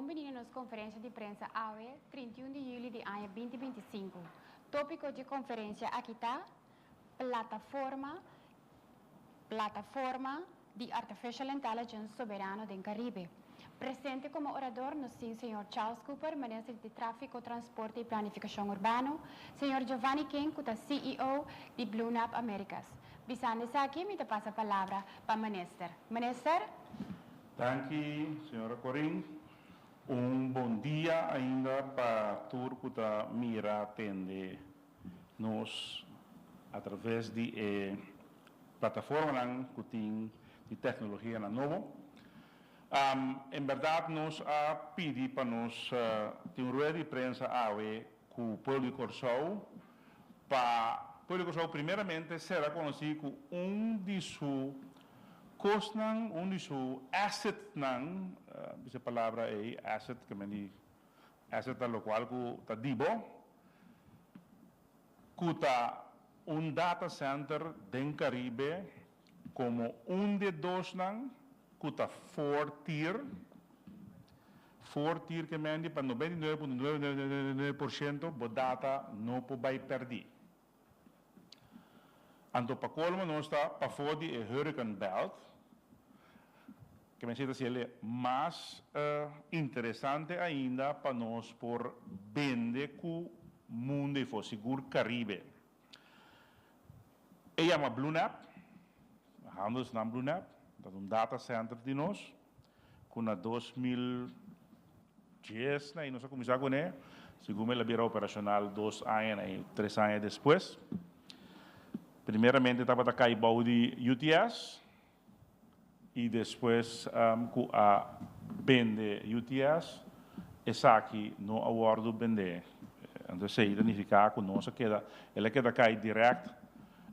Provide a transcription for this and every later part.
Bem-vindo à conferência de prensa AWE, 31 de julho de ano 2025. Tópico de conferência aqui está, plataforma de Artificial Intelligence soberano do Caribe. Presente como orador nos sim Sr. Charles Cooper, Ministro de Tráfico, Transporte e Planificação Urbano, Sr. Giovanni King, que é CEO de BlueNap Americas. Bisane aqui, me passa a palavra para o Ministro. Ministro? Danke, senhora Corin. Bom dia ainda para todos que mira atende nos através de plataforma que tem de tecnologia na novo. Em verdade, nós pedi para nós ter uma rueda de prensa com o público Corsou, para o público Corsou primeiramente será conhecido como de su kostnad, de su asset essa palavra é asset, que me asset a lo qual que está dibo, que está data center do Caribe como de dos que está four tier que me para 99,999% de data não pode perder. Então, para colmo, nós está para fora de Hurricane Belt, que me siento ele mais interessante ainda para nós por vender com o mundo e for seguro Caribe. Ele chama BlueNap, handels naam BlueNap, dat is data center de nós, com a 2010, nós começamos com ele, segundo ele era operacional 2 anos e 3 anos depois. Primeiramente estava a cair de UTS e depois com a vende UTS, essa aqui no acordo vende. Então se identificar com nós ela queda cair direto.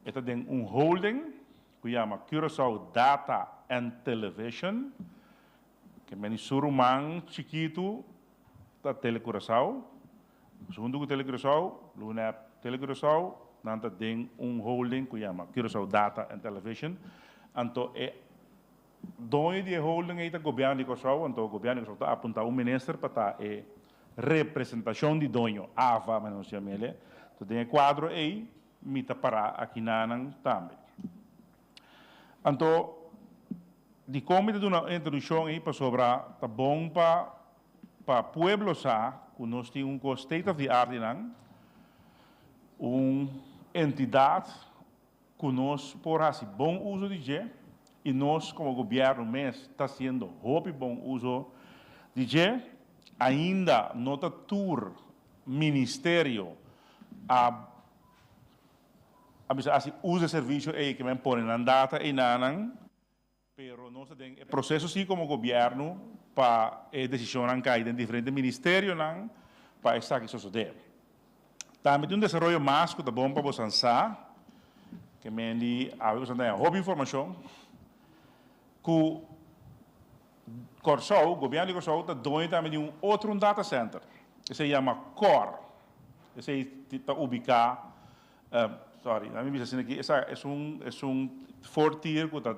Esta tem holding que chama Curaçao Data and Television, que é surumang chiquito da Telecuraçao. Segundo o Telecuraçao, BlueNap Telecuraçao nanta tem holding que chama Curaçao Data and Television. Então dono de holding é o governo de Curaçao, então o governo de Curaçao está apontando o ministro para a representação de dono, AVA, mas não se chama ele. Então tem quadro aí, me para aqui nanang também. Então, de como de uma introdução aí para sobre, tá bom para pueblo sa, que nós temos state of the art entidade que nós por assim bom uso de G e nós como governo mesmo está sendo bom uso de G, ainda não está tur ministério assim usa serviço aí que me põe na data e nanang, pero nós tem processo sim como governo para decisão cair em diferentes ministérios para estar aqui suceder. Também tem desenvolvimento mais que está bom para você pensar, que me diz, você tem informação, que Corsou, o governo de Corsou, está dono também de outro data center, que se chama CORE. Esse está ubicado, a mim diz aqui, esse é four tier que está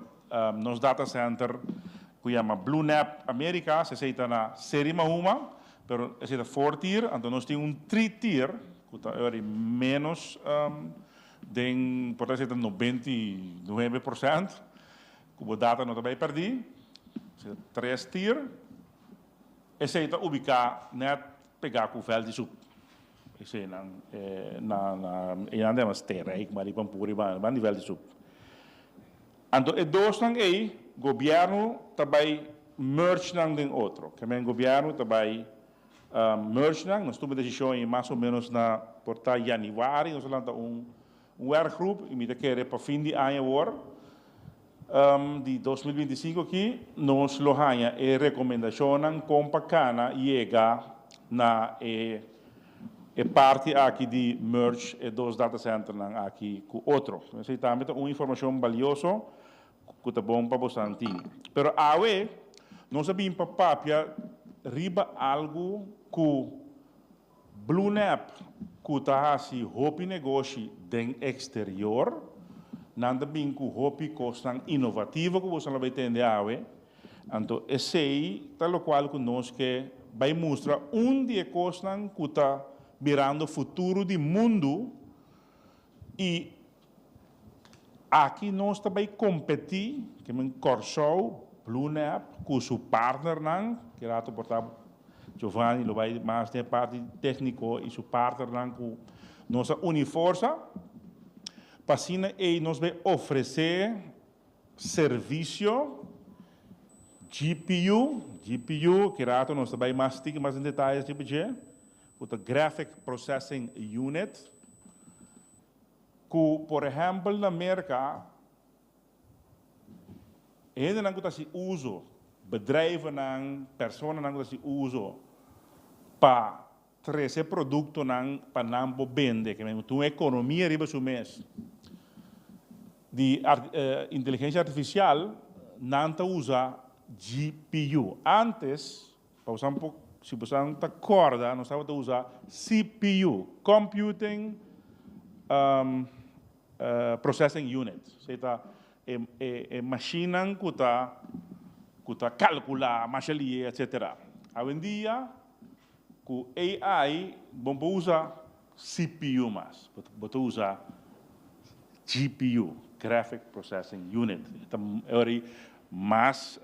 nos data center, que chama BlueNap Americas, esse está na Serima Uma, pero esse é four tier, então nós temos three tier, que está menos de, por exemplo, 99%, que o data não vai perder, três tier, esse está ubicado, net pegar com o velho de sub. Esse na mas terra, ik maar ipan puri ban nível de sub. Então, e dois nang aí, governo também merge nang den outro, que o governo também merge nang, nós tomamos decisão em mais ou menos na porta januário, nós lançamos werkgroep, e me querer para fim de ano de 2025 aqui, nós lo hanya e recomendação com pacana chega na parte aqui de merge e dos data centers aqui com outro. Então, também uma informação valiosa que é bom para você antigo. Pero awe nós sabemos para papia riba algo que BlueNap que está assim hopi negócio den exterior, nanda bem que hopi costa inovativo que você vai entender awe. Então esse aí tal qual que nós que vai mostrar onde coisas que está virando o futuro do mundo e aqui nós também competir, que é um Corsol, BlueNap, com seu partner, que era o Giovanni, ele vai mais ter parte técnico e seu partner, com nossa Uniforça, para assim nós vai oferecer serviço GPU, que era nós também mais em detalhes, tipo de, o Graphic Processing Unit, que, por exemplo, na América, ainda não se usa, bedrijven não, pessoas não se usa para trazer produto para não vender, que é uma economia riba do mês. De inteligência artificial não usa GPU. Antes, para usar se você não acorda, nós estávamos a usar CPU, Computing Processing Unit. Ou seja, é máquina que está calcular, machalia, etc. Hoje em dia, com AI, vamos usar CPU mais, vamos usar GPU, Graphic Processing Unit. É mais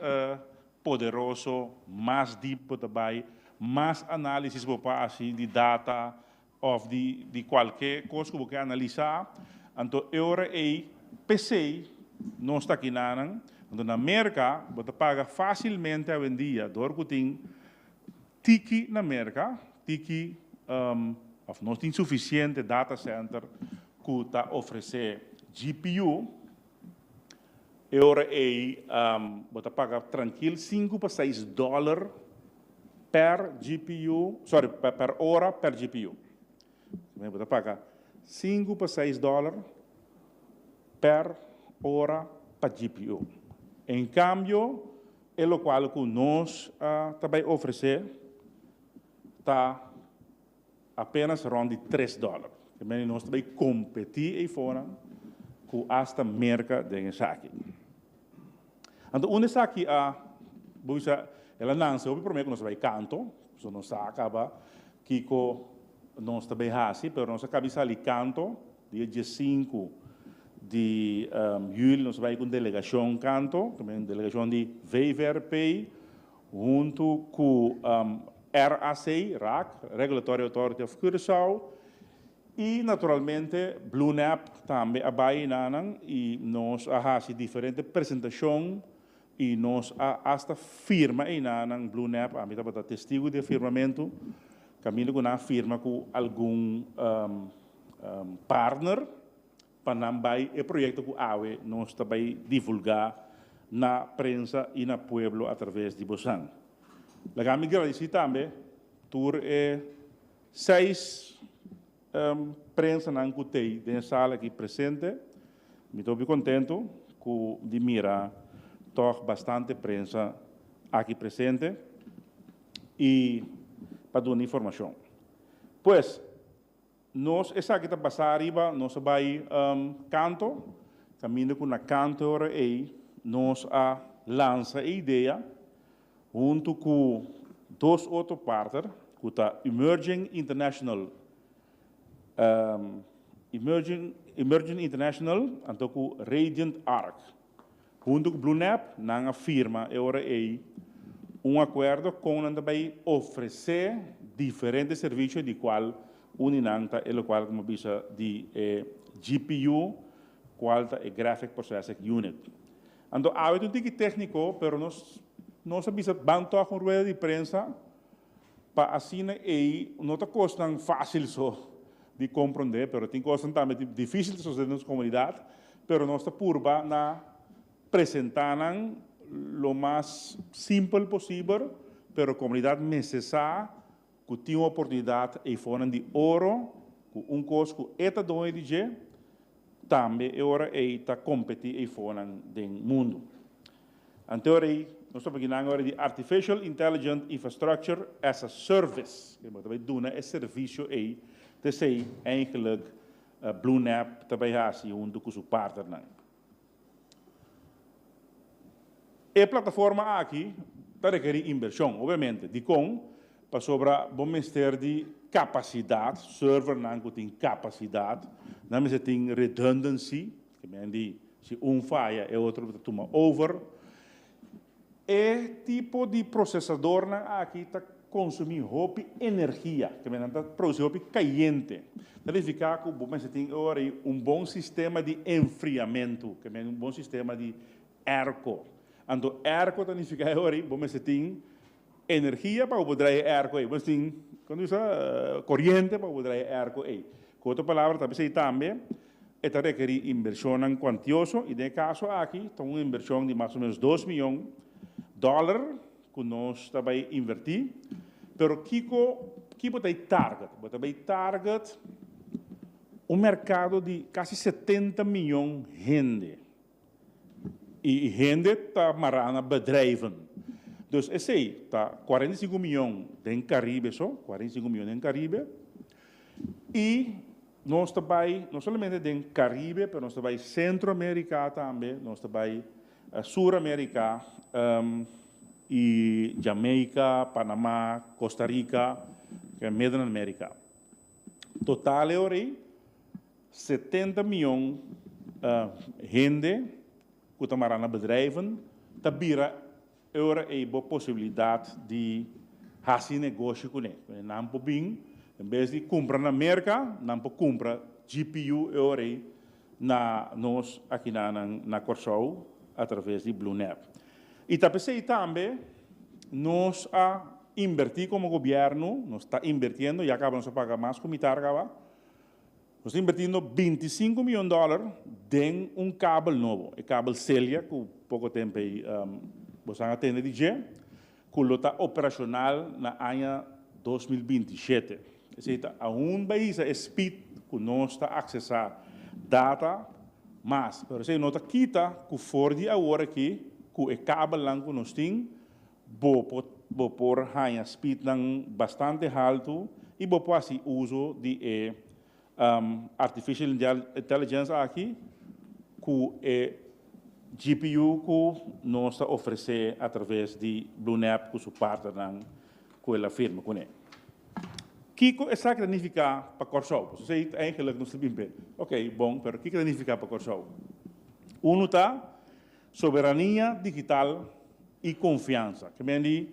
poderoso, mais deep também, mais análise assim, de data ou de qualquer coisa que você analisar. Então, agora é PC, não está aqui nada. Então, na América, você paga facilmente hoje em dia, que tem tiki na América, tiki, não tem suficiente data center que está oferecendo GPU, agora você paga tranquilo $5 per GPU, per hora per GPU. Você paga $5 per hora per GPU. Em cambio, o qual que nós também oferecer está apenas rond de $3. Também nós também competir aí fora com esta merca de aqui. Então, onde está aqui ela lança o primeiro que nós vai canto, so nós acaba que nós também assim, mas nós cabeça ali canto, dia 5 de julho nós vai com delegação canto, também delegação de VVRP, junto com RAC, Regulatory Authority of Curaçao, e naturalmente BlueNap também abai nanan e nós fazemos diferentes apresentações e nós hasta firma aí nanan BlueNap a mim tá testigo de firmamento caminho com a firma com algum partner para não vai o projeto que AWE nós também divulgar na prensa e na pueblo através de Bosan. Lagami agradecer também por 6 prensa na Ancutei, na sala aqui presente. Me estou bem contente com de mirar toch bastante prensa aqui presente e para dar informação. Pois, nós essa aqui está passar arriba, nós vai canto, caminho com a canto hora aí, nós lança a ideia junto com 2 outros partners, que está Emerging International, então com Radiant Arc. Junto com BlueNap, na firma, agora é acordo com a também oferecer diferentes serviços de qual uninanta e qual como bisa de GPU, qual é Graphic Processing Unit. Então, há um tipo técnico, mas nós bisa banto com rueda de prensa para assim não está custando fácil só de compreender, mas tem coisas também difíceis de fazer na nossa comunidade, mas nós está purba na apresentar lo mais simples possível, mas a comunidade necessita que tenha uma oportunidade e fora de ouro, com coisa que é doido de jeito, também é hora de estar competir e fora do mundo. Então, nós estamos falando agora de Artificial Intelligence Infrastructure as a Service, que também dá esse serviço aí, de ser eigenlijk BlueNap também assim, junto com o partner. A plataforma aqui está requer inversão, obviamente, de com para sobra bom ministério de capacidade, server não tem capacidade, não mas tem redundancy, que mean se falha é outro toma over. É tipo de processador na aqui está consumir roupa energia, que mean está produzir roupa caliente. Deve ficar com bom tem agora bom sistema de enfriamento, que mean bom sistema de airco. Então airco significa agora bom tem energia para poder airco aí, mas tem quando usa corrente para poder airco aí. Com outra palavra também esta requer inversão quantioso e nesse caso aqui tem uma inversão de mais ou menos $2 milhões que nós também invertir, pero que tem target mercado de quase 70 milhões de gente e gente está marana bedrijven. Dus esse aí está 45 milhões em Caribe só, 45 milhões em Caribe e nós também, não somente em Caribe, mas nós também Centro-América também, nós também Sul-América, e Jamaica, Panamá, Costa Rica, que é Middle América. Total é 70 milhões de gente que está marana bedrijven, tabira é boa possibilidade de fazer negócio com ele. Não é bem, em vez de comprar na América, não pode comprar GPU na nós aqui na Corsol através de BlueNet. E também nós a invertir como governo, nós está invirtiendo, e acabamos de pagar mais como Itargaba, nós estamos invertindo $25 milhões em cabo novo, o cabo Celia, que pouco tempo você atende de que está operacional na ano 2027. Seja, aún país speed que nós está acessar data, mas, pero se nota quita que for de agora aqui, que o cabo lá que nós temos, vou por high speed bastante alto e vou fazer uso de artificial intelligence aqui, que é GPU que nós está oferecer através de BlueNet, que é parte com a firma com ele. O que significa para Corsol? Você sei eigenlijk não sabe bem. Ok, bom, mas o que significa para Corsol? Um está soberania digital e confiança. Que mean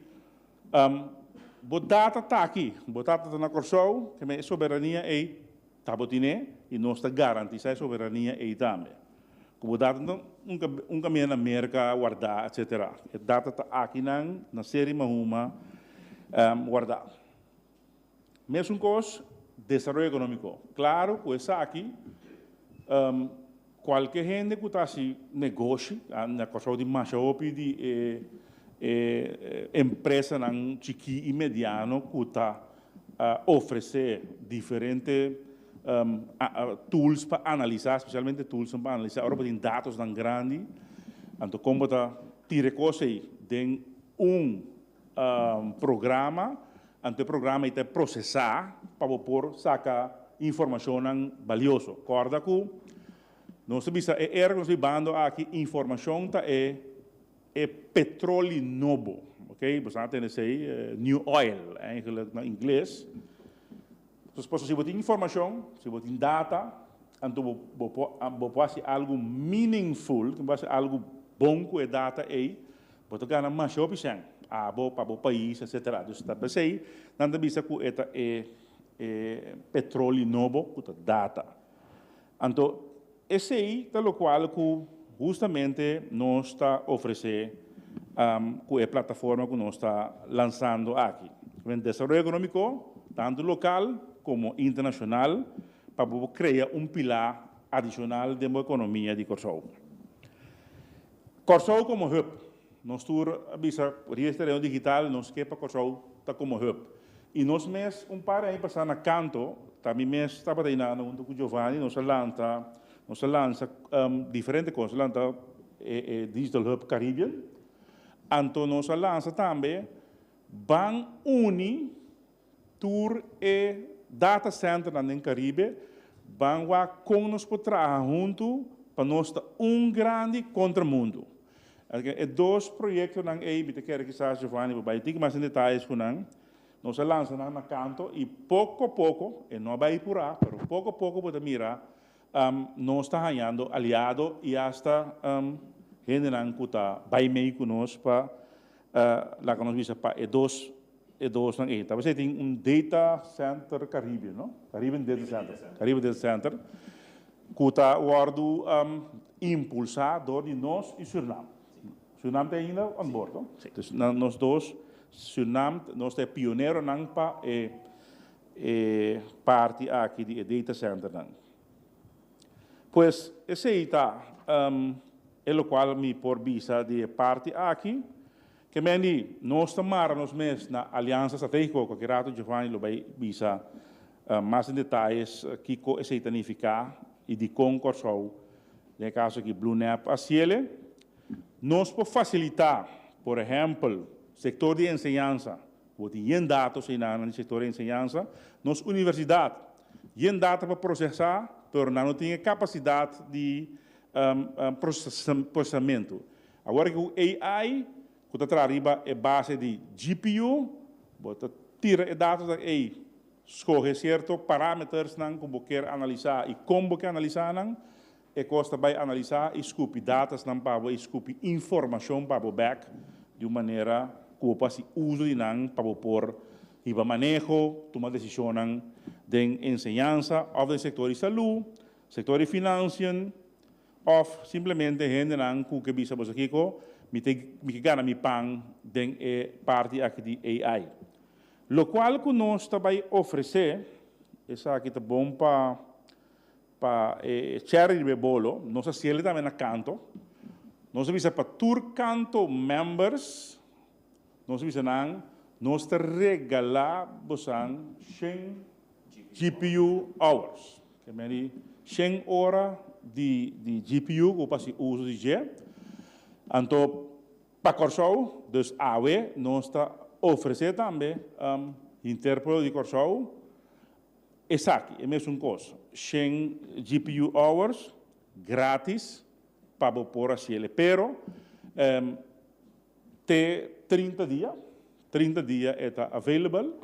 o data está aqui, o data está na Corsol, que mean soberania é tabotine e nós está garantindo a soberania é também. O data não caminha na América guardar, etc. O data está aqui na série Mahuma guardar. Mesmo coisa, desenvolvimento econômico. Claro, que essa aqui, qualquer gente que está assim, negócio, na coisa de machopi, de empresa chiqui e mediano, que está oferecer diferentes tools para analisar, especialmente tools para analisar, agora tem dados tão grandes, então como está tira coisa aí, tem programa, ante o programa está processar para poder sacar informação valiosa. Corda que nós sabemos que bando aqui informação é petróleo novo, ok? Você tem esse new oil, eigenlijk na inglês. Então, se você tem informação, se você tem data, então você pode algo meaningful, algo bom com a data aí, você ganha mais opção. Para o país, etc. Então, você não deve ser que é petróleo novo, que data. Então, esse aí é o qual justamente nós está oferecendo com a plataforma que nós está lançando aqui. O desenvolvimento econômico, tanto local como internacional, para criar pilar adicional da economia de Corsol. Corsol como hub. Nós avisa por região digital, nós que para Corsol está como hub. E nós mês par aí passar na canto, também mês estava aí na junto com Giovanni, nós lança diferentes coisas, lança Digital Hub Caribbean, então nós lança também ban uni tour e data center no Caribe, ban com nós para trabalhar junto para nós grande contramundo. Dois projetos que eu quero que Giovanni vai ter mais em detalhes com nós nos lançam na canto e pouco a pouco, e não vai por aí, mas pouco a pouco pode mirar, nós está ganhando aliado e hasta gente não está vai meio conosco para lá que nós visa para E2 não é. Talvez tem data center Caribe, não? Caribe Data Center, que está guardo impulsado de nós e Suriname. Suriname tem ainda on board, não? Então, nós dois, Suriname, nós temos pioneiro não para parte aqui de data center não. Pues esse aí está, é o qual me por visa de parte aqui, que me nós tomamos mês na aliança estratégica que Rato Giovanni lo vai visa mais em detalhes que esse significa e de concurso, no caso aqui Blue Nap a Ciele, nós por facilitar, por exemplo, setor de enseñanza, o de dados no setor de enseñanza, nos universidade, data para processar, pero não tem capacidade de processamento. Agora que o AI, que está arriba é base de GPU, você tira dados da AI, escolhe certos parâmetros que quer analisar e como quer analisar, e costa vai analisar e escupe dados para escupe informação para o back de uma maneira que pode uso de para pôr e para manejo, tomar decisão de enseñanza, ou do setor de saúde, setor de finanças, ou simplesmente gente que bisa você aqui me gana mi pang de parte aqui de AI. Lo qual que nós também oferecer, essa aqui tá bom para cherry de bolo, nós asiele também na canto, nós visa para tour canto members, nós visa nós te regalar bosan 100 GPU hours, que me 100 horas de GPU que passa uso de G. Então, para Corsou, dus AWE, nós está oferecendo também intérprete de Corsou, esse aqui, é mesmo coisa, 100 GPU hours, grátis, para pôr a cielo, pero, te 30 dias está available,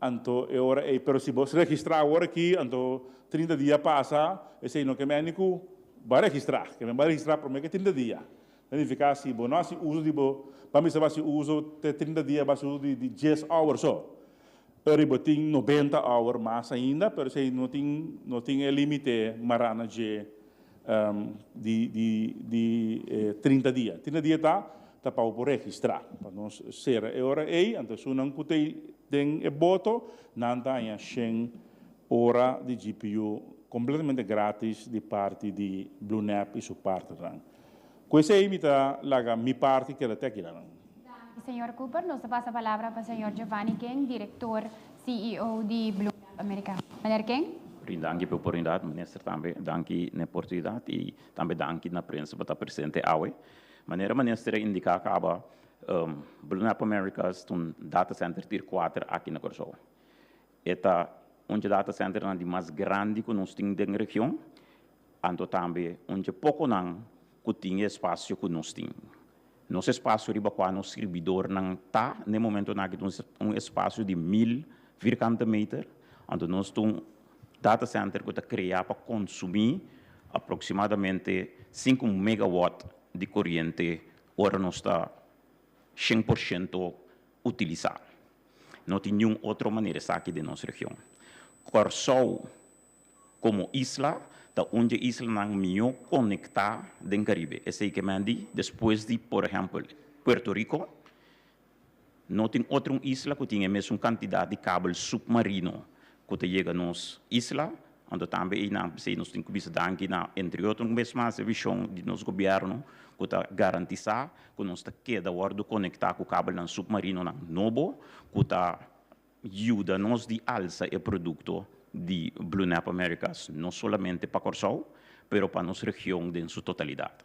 então, pero se você registrar agora aqui, então, 30 dias passa, esse não que médico vai registrar, que vai registrar por meio que 30 dias. Verificar se não se uso de para mim se vai se uso de 30 dias vai se uso de 10 horas só. Pero tem 90 horas mais ainda, pero se não tem limite marana de 30 dias. 30 dias tá para por registrar, para nós ser hora aí, então se não cutei tem voto, não tá em 100 horas de GPU completamente grátis de parte de Blue Nap e sua parte. Questa è la mia parte che la tecnica. Senhor Cooper, nos passa a palavra para o senhor Giovanni King, diretor CEO de Blue America. Meneer King? Dank pela oportunidade, minister, também dank na oportunidade e também dank na prensa para estar presente hoje. Maneira minister indicar que Blue Americas um data center tier 4 aqui na Corsou. Eta data center de mais grande que nós temos na região, então também pouco não que tinha espaço que nós temos. Nosso espaço riba com nosso servidor não está, no momento que temos espaço de 1000 metros, então nós temos data center que está criado para consumir aproximadamente 5 megawatts de corrente, ora nós está 100% utilizado. Não tem nenhuma outra maneira aqui de nossa região. Corsou, como isla, onde a isla não melhor conectar com o Caribe. Esse que me diz, depois de, por exemplo, Puerto Rico, não tem outra isla que tenha a mesma quantidade de cabo submarino que chega a nossa isla, onde também nós temos que visitar, entre outros, mesma visão de nosso governo, que garantir que nós queda conectar com o cabo submarino novo, que ajuda nos de alça e produto de Blue Nap Americas, não somente para Corsou, mas para nossa região em sua totalidade.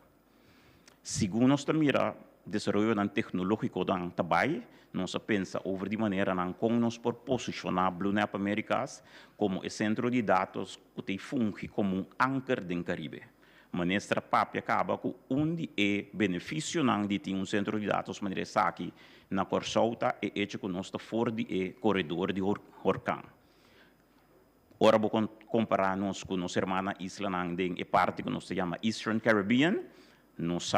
Segundo nós mira desenvolvimento tecnológico do trabalho, nós pensa over de maneira como nós por posicionar Blue Nap Americas como o centro de dados que funge como um anchor do Caribe. Manestra papia acaba com onde é benefício não de ter centro de dados maneira aqui na Corsouta e hecho com nós fora de corredor de Horcan. Ora vou comparar nós com nossa irmã isla Nangdeng e parte que nós se chama Eastern Caribbean, nós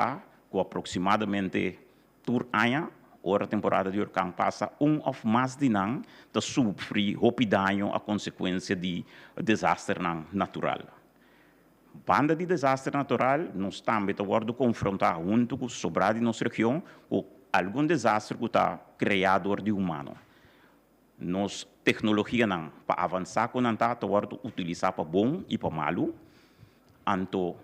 com aproximadamente tur aia, ora temporada de Horcan passa of mais de nang da sofrer rapidinho a consequência de desastre natural. Banda de desastre natural, nós também estamos confrontar junto com o sobrado de nossa região com algum desastre que está criador de humano. Nos tecnologia não, para avançar com não está, utilizar para bom e para malo. Então,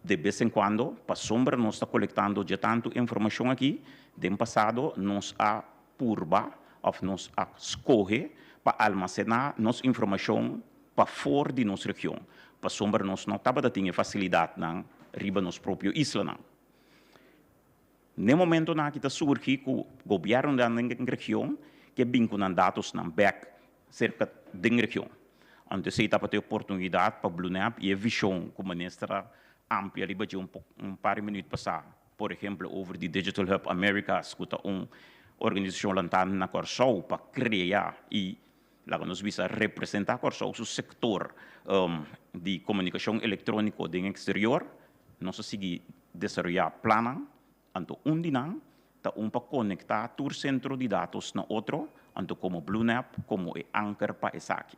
de vez em quando, para sombra, nós está coletando já tanto informação aqui, do passado, nós a purba, ou nós a escolhe para armazenar nossa informação para fora de nossa região. Para sombra, nós não estava tendo facilidade na riba nos próprio isla não. No momento na que está surgindo que o governo da região que vinculam dados na back cerca da região. Então, se está para ter oportunidade para Blunap e a visão como ministra ampla riba de par de minutos passar, por exemplo, over the Digital Hub Americas, que é uma organização lançada na Corsou para criar e lá nos visa representar Corsou o setor de comunicação eletrônica do exterior, nós seguimos desenvolver plano, então dinam está para conectar todo centro de dados na outro, então como Blunap, como é anchor para essa aqui.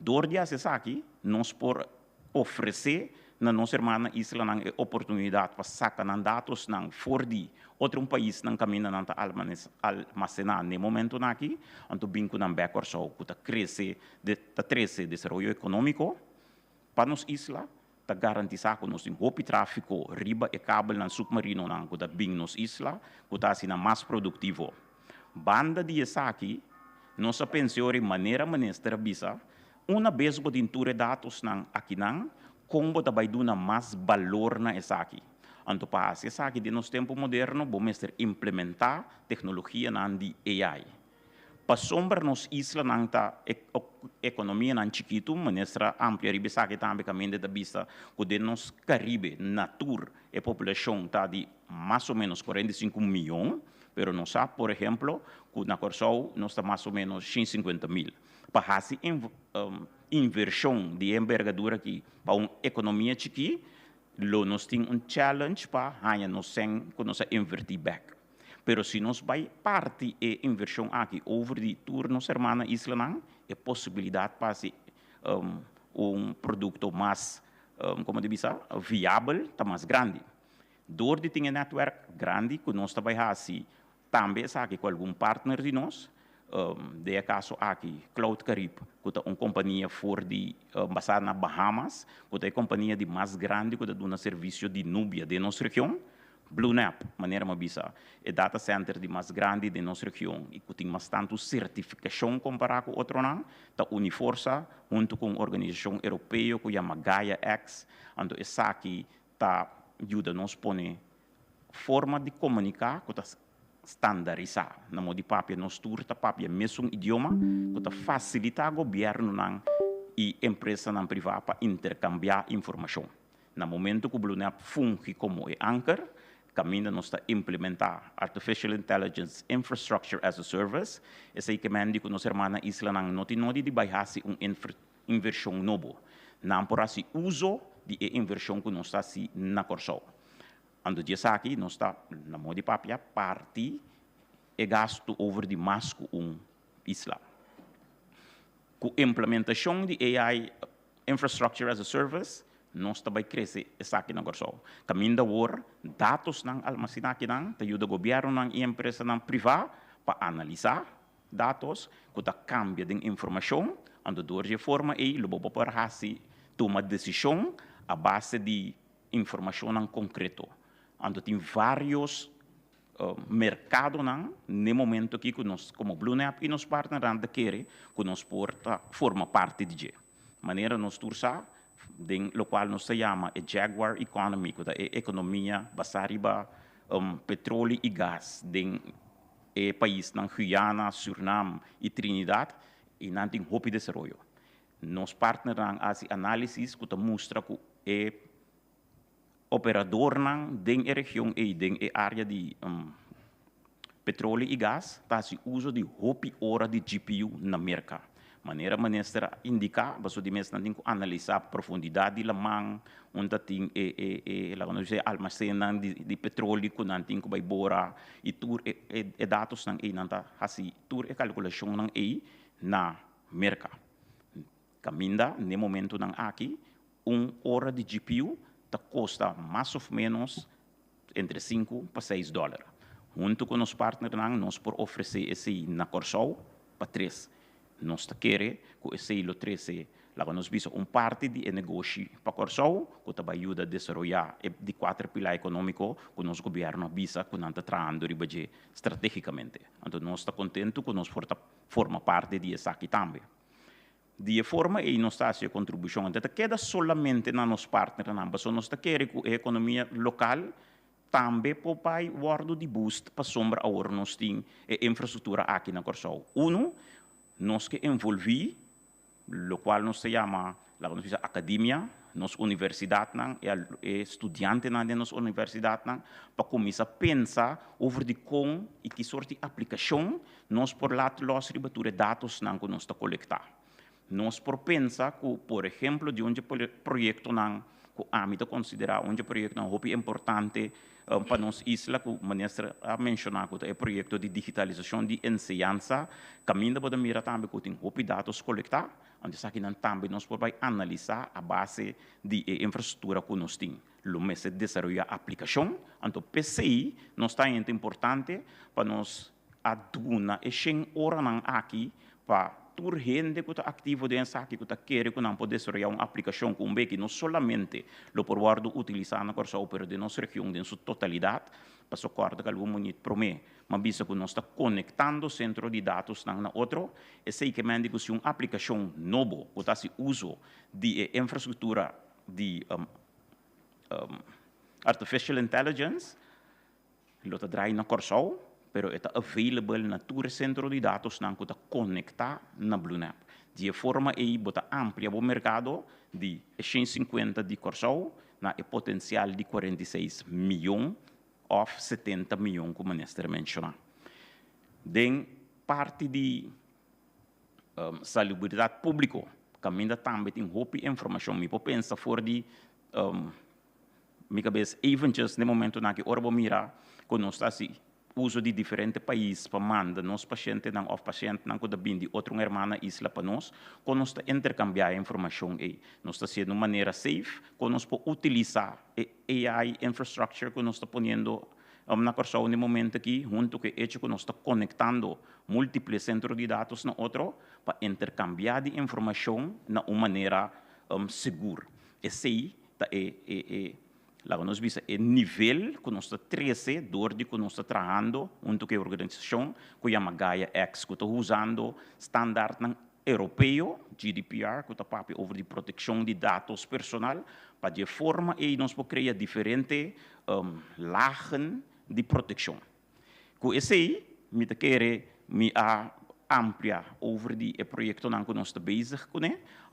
Dor essa aqui, nós por oferecer na nossa irmã isla a oportunidade para sacar dados fora de outro país que caminha para armazenar no momento aqui, então vinco na backward so que cresce desenvolvimento econômico para nos isla, para garantizar que nós temos tráfego riba e cabo no submarino que está bem nos isla, que está sendo mais produtivo. Banda de essa aqui, nossa pensão de maneira bisa, uma vez que tinha dados aqui como vai dar mais valor na essa aqui. Então, para essa aqui de nosso tempo moderno, vamos implementar tecnologia de AI. Para sombra nos isla na economia na chiquito, manestra ampla riba aqui também caminho da vista que de nos Caribe, natura e população está de mais ou menos 45 milhões, pero não sabe, por exemplo, que na Corsou nós está mais ou menos 150 mil. Para fazer inversão de envergadura aqui para uma economia chiqui, nós temos challenge para ganhar nós invertir back. Pero se nós vai parte e inversão aqui over de tour nossa irmã isla é possibilidade para ser produto mais como diz viável, tá mais grande. Dor de ter network grande que nós também assim também aqui com algum partner de nós. De caso aqui, Cloud Caribe, que é uma companhia basada na Bahamas, que é a companhia de mais grande que dá um serviço de nuvem de nossa região. Blunap, maneira mabisa, é data center de mais grande de nossa região e que tem bastante certificação comparado com outro não, da Uniforça, junto com a organização europeia que chama Gaia X, então essa aqui tá ajuda nos pone forma de comunicar que tá standardizar, na modo de papel nos turta papel mesmo idioma, que tá facilitar o governo e empresa não privada para intercambiar informação. No momento que o Blunap funge como anchor, caminha nós está implementar Artificial Intelligence Infrastructure as a Service, esse aí que manda que nossa irmã isla não tem de baixar uma inversão nova, não por assim uso de inversão que nós está na Corsou. Ando dia aqui nós está na modo de papel parte e gasto over de mais que isla. Com a implementação de AI Infrastructure as a Service, nós também cresce essa aqui na Corsou. Caminho da hora, dados não almacenar aqui não, ajuda o governo e empresa não privada para analisar dados, que tá cambia de informação, ando de forma e lobo para tomar decisão a base de informação não concreto. Ando tem vários mercados no momento aqui que nós como Blunap e nos partners de querer que nós forma parte de maneira nós tursa lo qual nos se chama Jaguar Economy, que é economia basada petróleo e gás de país na Guyana, Suriname e Trinidad e não tem roupa de desenvolvimento. Nos partners fazem análises que mostra que operador ng ding região e ding área de petróleo e gás, tá se uso de hopi hora de GPU na mercado. Maneira manestra indicar, baso de mes nanti analisar a profundidade de lamang, onde tem almacenan de petróleo que nanti vai bora e tur dados nang nanta hasi tur calculação nang na mercado. Caminda no momento nang aqui, hora de GPU ta custa mais ou menos entre 5 para 6 dólares. Junto com os partners nós por oferecer esse na Corsol para 3. Nós queremos que esse lo 13 lá nós visa parte de negócio para Corsol que também ajuda a desenvolver de 4 pilares econômicos que nosso governo visa que nós trabalhando estrategicamente. Então nós estamos contentos que nós forma parte disso aqui também. De forma e nós está a contribuição, então queda solamente na nos partners, mas nós queremos que a economia local também pode guardar de boost para sombra agora nós temos infraestrutura aqui na Corsol. Nós que envolver, o qual nós se chama a academia, nossa universidade e estudantes na nossa universidade para começar a pensar sobre como e que sorte de aplicação nós por lá os ribatura dados que nós está coletar. Nós por pensar que, por exemplo, de onde projeto que a mim considerar onde projeto é importante para nós isla que o ministro a mencionar que é projeto de digitalização de ensinança, caminho para mira também que tem dados coletar, onde aqui também nós podemos analisar a base de infraestrutura que nós temos. O mês de desenvolver a aplicação, então PCI nós está importante para nós aduna e sem hora aqui para tur gente que está ativo dentro aqui que está querendo que não pode desenvolver uma aplicação com que não solamente lo por guardo utilizar na Corsol, pero de nossa região em sua totalidade, para socorrer que algum momento promete, mas visa que nós está conectando centro de dados na outro, e sei que mande que se uma aplicação nova que está se uso de infraestrutura de artificial intelligence, lo está drai na Corsol, pero está available na tour centro de dados que está conectar na BlueNap. De forma aí bota amplia o mercado de 150 de Corsol na potencial de 46 milhões ou 70 milhões como o ministro mencionou. Den parte de salubridade pública, caminha também tem roupa informação. Me pensa fora de minha cabeça, even just no momento na que orbo mira, quando está assim uso de diferentes países para mandar nos pacientes ou pacientes que estão de outra irmã isla para nós, quando nós intercambiar a informação aí, nós está sendo de maneira safe, quando nós podemos utilizar a AI infrastructure que nós está ponendo na Corsol no momento aqui, junto com o que nós está conectando múltiplos centros de dados na outro, para intercambiar de informação de uma maneira segura. Esse aí lá nós vimos o nível que nós estamos 13, de que nós estamos trabalhando junto com a organização que chama Gaia X, que está usando standard europeu, GDPR, que está falando sobre a proteção de dados personal, para de forma e nós podemos criar diferentes lagen de proteção. Com esse aí, me quero ampliar sobre o projeto que nós estamos bezig com,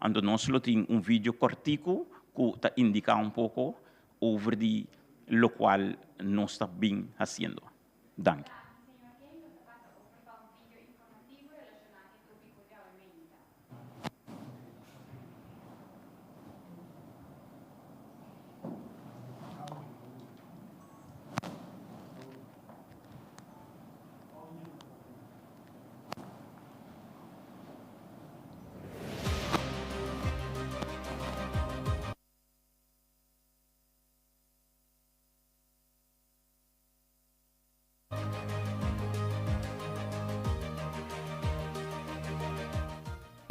onde nós temos vídeo cortico que está indica pouco over de lo cual no está bien haciendo. Danke.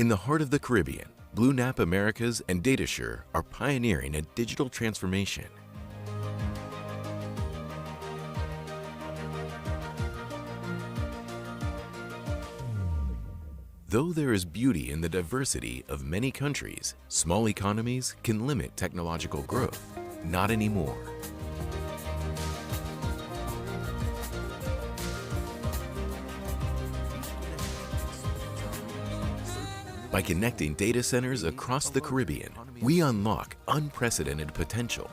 In the heart of the Caribbean, BlueNap Americas and DataSure are pioneering a digital transformation. Though there is beauty in the diversity of many countries, small economies can limit technological growth. Not anymore. By connecting data centers across the Caribbean, we unlock unprecedented potential.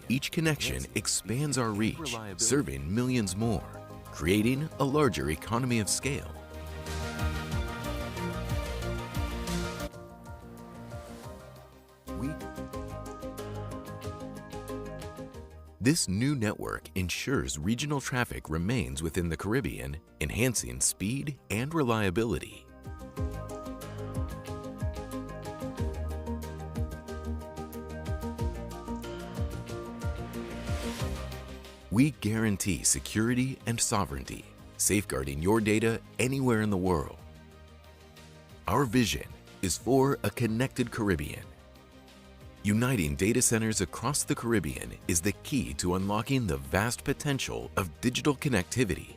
Each connection expands our reach, serving millions more, creating a larger economy of scale. This new network ensures regional traffic remains within the Caribbean, enhancing speed and reliability. We guarantee security and sovereignty, safeguarding your data anywhere in the world. Our vision is for a connected Caribbean. Uniting data centers across the Caribbean is the key to unlocking the vast potential of digital connectivity.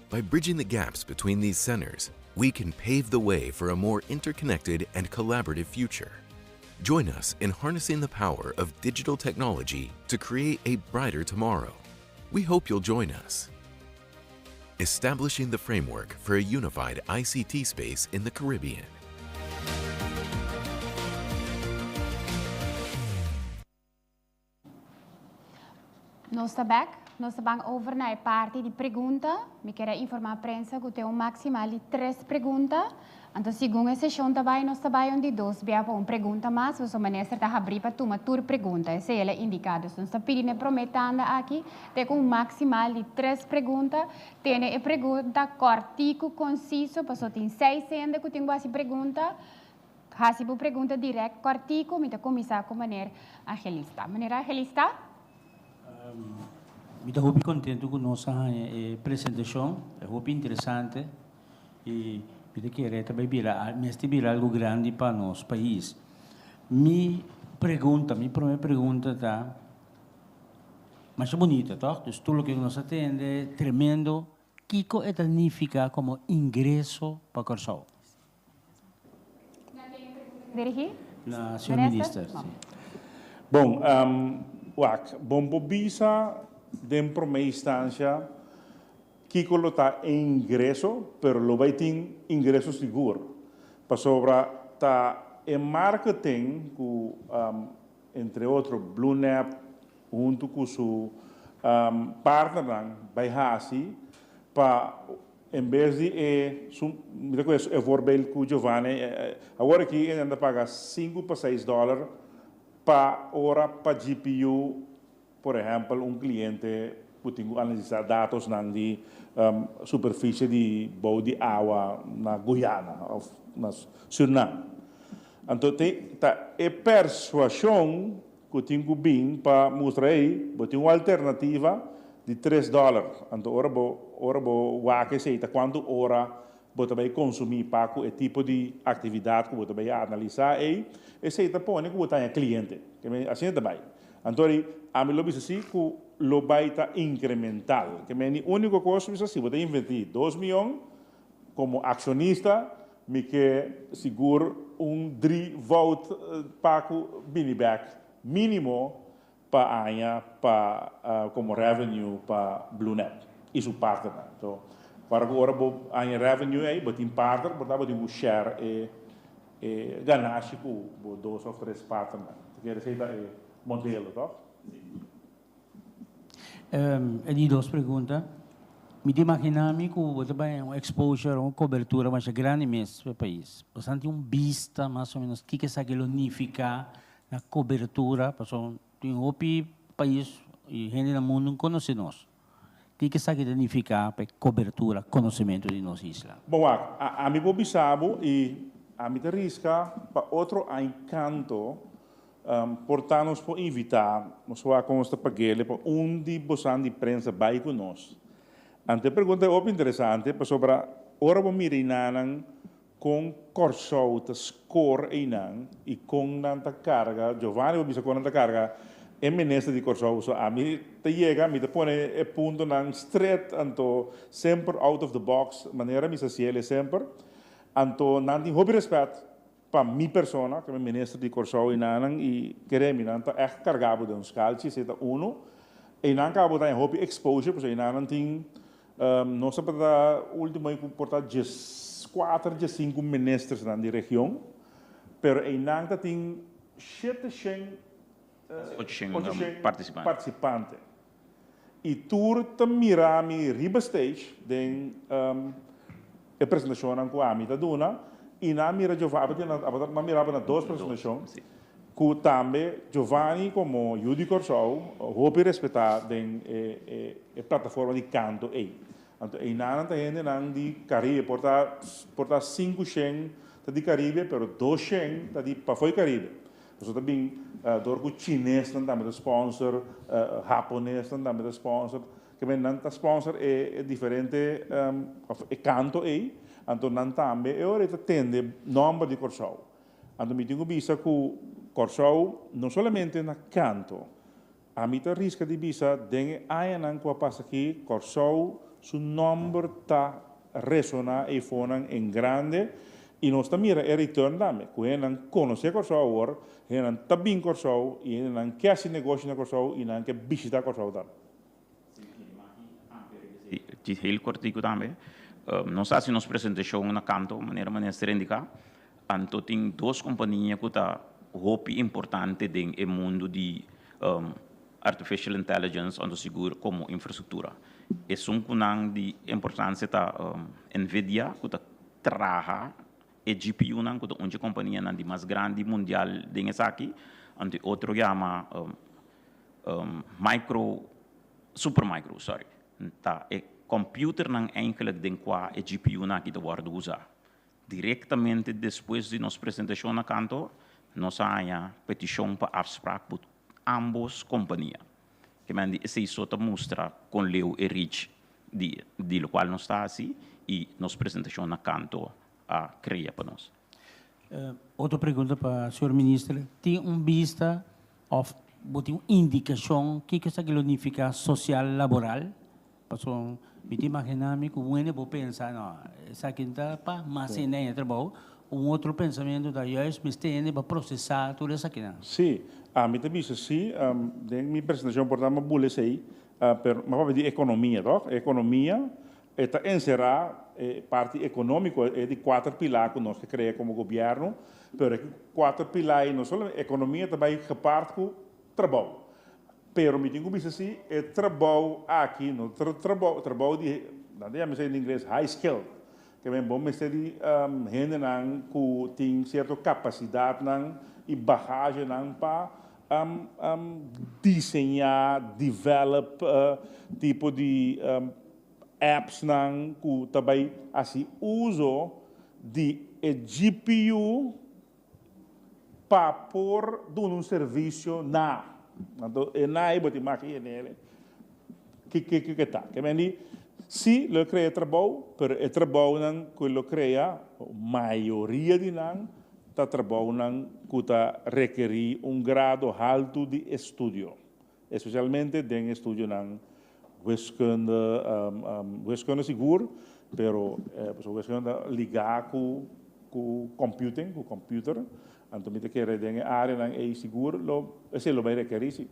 By bridging the gaps between these centers, we can pave the way for a more interconnected and collaborative future. Join us in harnessing the power of digital technology to create a brighter tomorrow. We hope you'll join us. Establishing the framework for a unified ICT space in the Caribbean. Nós estamos over na parte de pergunta. Me quero informar a prensa que tem maximal de 3 perguntas. Então, segundo a sessão também, nós estamos de 2. Bem, uma pergunta mais, você maneira está abrir para uma tour pergunta. Essa é a indicada. Nós estamos pedindo prometendo aqui, tem maximal de 3 perguntas. Tem a pergunta cortico, conciso, passou tem 6 ainda que tem quase pergunta. Se você pergunta direta, cortico, me começar com maneira agilista. Maneira agilista? Estou muito contente com a nossa apresentação, é muito interessante e eu quero também virar algo grande para o nosso país. Minha primeira pergunta está mais bonita, tá? Então, tudo o que nos atende, tremendo. O que significa como ingresso para o Corsol? Dirigir? Na senhora ministra. Bom, bom visa de primeira instância que coloca ingresso, pero lo vai ter ingresso seguro. Para sobra tá em marketing com entre outros BlueNet junto com seu partner vai assim para em vez de é voorbeeld com Giovanni agora aqui ele anda paga $5 para $6 para hora para GPU, por exemplo, cliente que tem que analisar dados na superfície de bom de água na Guiana ou na Suriname. Então, é persuasão que tem que vir para mostrar aí, tem uma alternativa de $3. Então, ora vou que sei quanto hora você vai consumir para o tipo de atividade que você vai analisar e sei põe que você tem cliente, assim também. Então, a mim lo bisa assim que lo vai estar incremental, que a única coisa bisa assim, você investir 2 milhões como acionista, me que seguro 3 volt para o back mínimo para a para como revenue para BlueNet e seu partner. Então, para agora a revenue aí, botem partner, botar um share e ganhar com 2 ou 3 partners. Quer dizer, é modelo, tá? E 2 perguntas. Me imaginami que você vai um exposure, uma cobertura mais grande mesmo para o país. Você tem vista mais ou menos o que significa na cobertura, porque tem outro país e gente no mundo não conhece nós. O que significa para cobertura, conhecimento de nossa isla? Bom, a mim vou saber e a mim risca para outro encanto, portanto, por invitar, nós vamos consta para ele, para onde você de prensa vai conosco. Ante pergunta é interessante, para sobre ora vamos mirar com Corsol, score e com tanta carga, Giovanni vamos com tanta carga, é ministro de Corsol, so a mim te chega, me te põe é ponto nang straight, anto sempre out of the box, maneira me se ele sempre, anto nanti hobby respeito para minha persona, que é ministro de Corsol e queremos nanti é carregado de calci, se uno, e não acaba de hobby exposure, porque nanti nós estamos da última importar 4 a 5 ministros na região, pero em Nanta tem 7 participante. E tour também mi riba stage den a apresentação com a mi da dona e na mira Giovanni na mirava na duas apresentações que também Giovanni como Judy Corsau hope respeitar den a plataforma de canto aí. Então e na nanta gente nang di Caribe porta 5 Shen di Caribe pero 2 Shen di pa foi Caribe. Dus também door com chinês também de sponsor, japonês também de sponsor, que bem não sponsor é diferente é canto aí, então não também eu oreta tende nome de Corsau, então me tenho vista que Corsau não somente na canto, a mim tá risca de vista dengue aí não que passa aqui Corsau su nome tá ressonar e fonan em grande. E nós também é retorno também, que não conhece Corsau agora, não também Corsau, e não quer se negócio na Corsau, e não quer visitar Corsau também. Heel kortico também, nós assim nos apresentação na canto, maneira ser indicar, anto tem duas companhias que tá hope importante dentro do mundo de artificial intelligence, onde seguro como infraestrutura. É kunang de importância tá Nvidia que tá trabalha e GPU nang kuto unja companhia nang di mais grande mundial dinges aqui, ante outro chama Supermicro, sorry. Tá e computer nang eigenlijk den qua e GPU nang que wordt usar. Diretamente depois de nossa apresentação na canto, nós há petição para afspraak por ambos companhias. Que mandi esse isso te mostra com Leo e Rich de lo qual nós está assim e nossa apresentação na canto a criar para nós. Outra pergunta para o senhor ministro. Tem vista of tem uma indicação que isso significa social laboral? Porque me imaginar-me que o vou pensar, não, essa quinta pa mas nem trabalho, outro pensamento da juiz me tem para processar tudo isso aqui. Sim, a mim também sim, minha apresentação portava bullet aí, mas de economia, toch? Economia está encerrar parte econômica é de 4 pilares que nós criamos como governo, mas 4 pilares não só a economia também reparte com trabalho. Pero me digo assim, é trabalho aqui, no trabalho de, não é em inglês high skill, que é bom mas de gente não que tem certa capacidade não e bagagem não para desenhar, develop tipo de apps não que também assim uso de GPU para pôr um serviço na então é na aí botar máquina nele que tá que bem se ele cria trabalho pero é trabalho não que ele cria a maioria de não tá trabalho não que tá requerir grado alto de estudo especialmente em estudo não wiskunde seguro pero wiskunde ligar com computing com computer então me que redenge área não é seguro lo vai requerir sim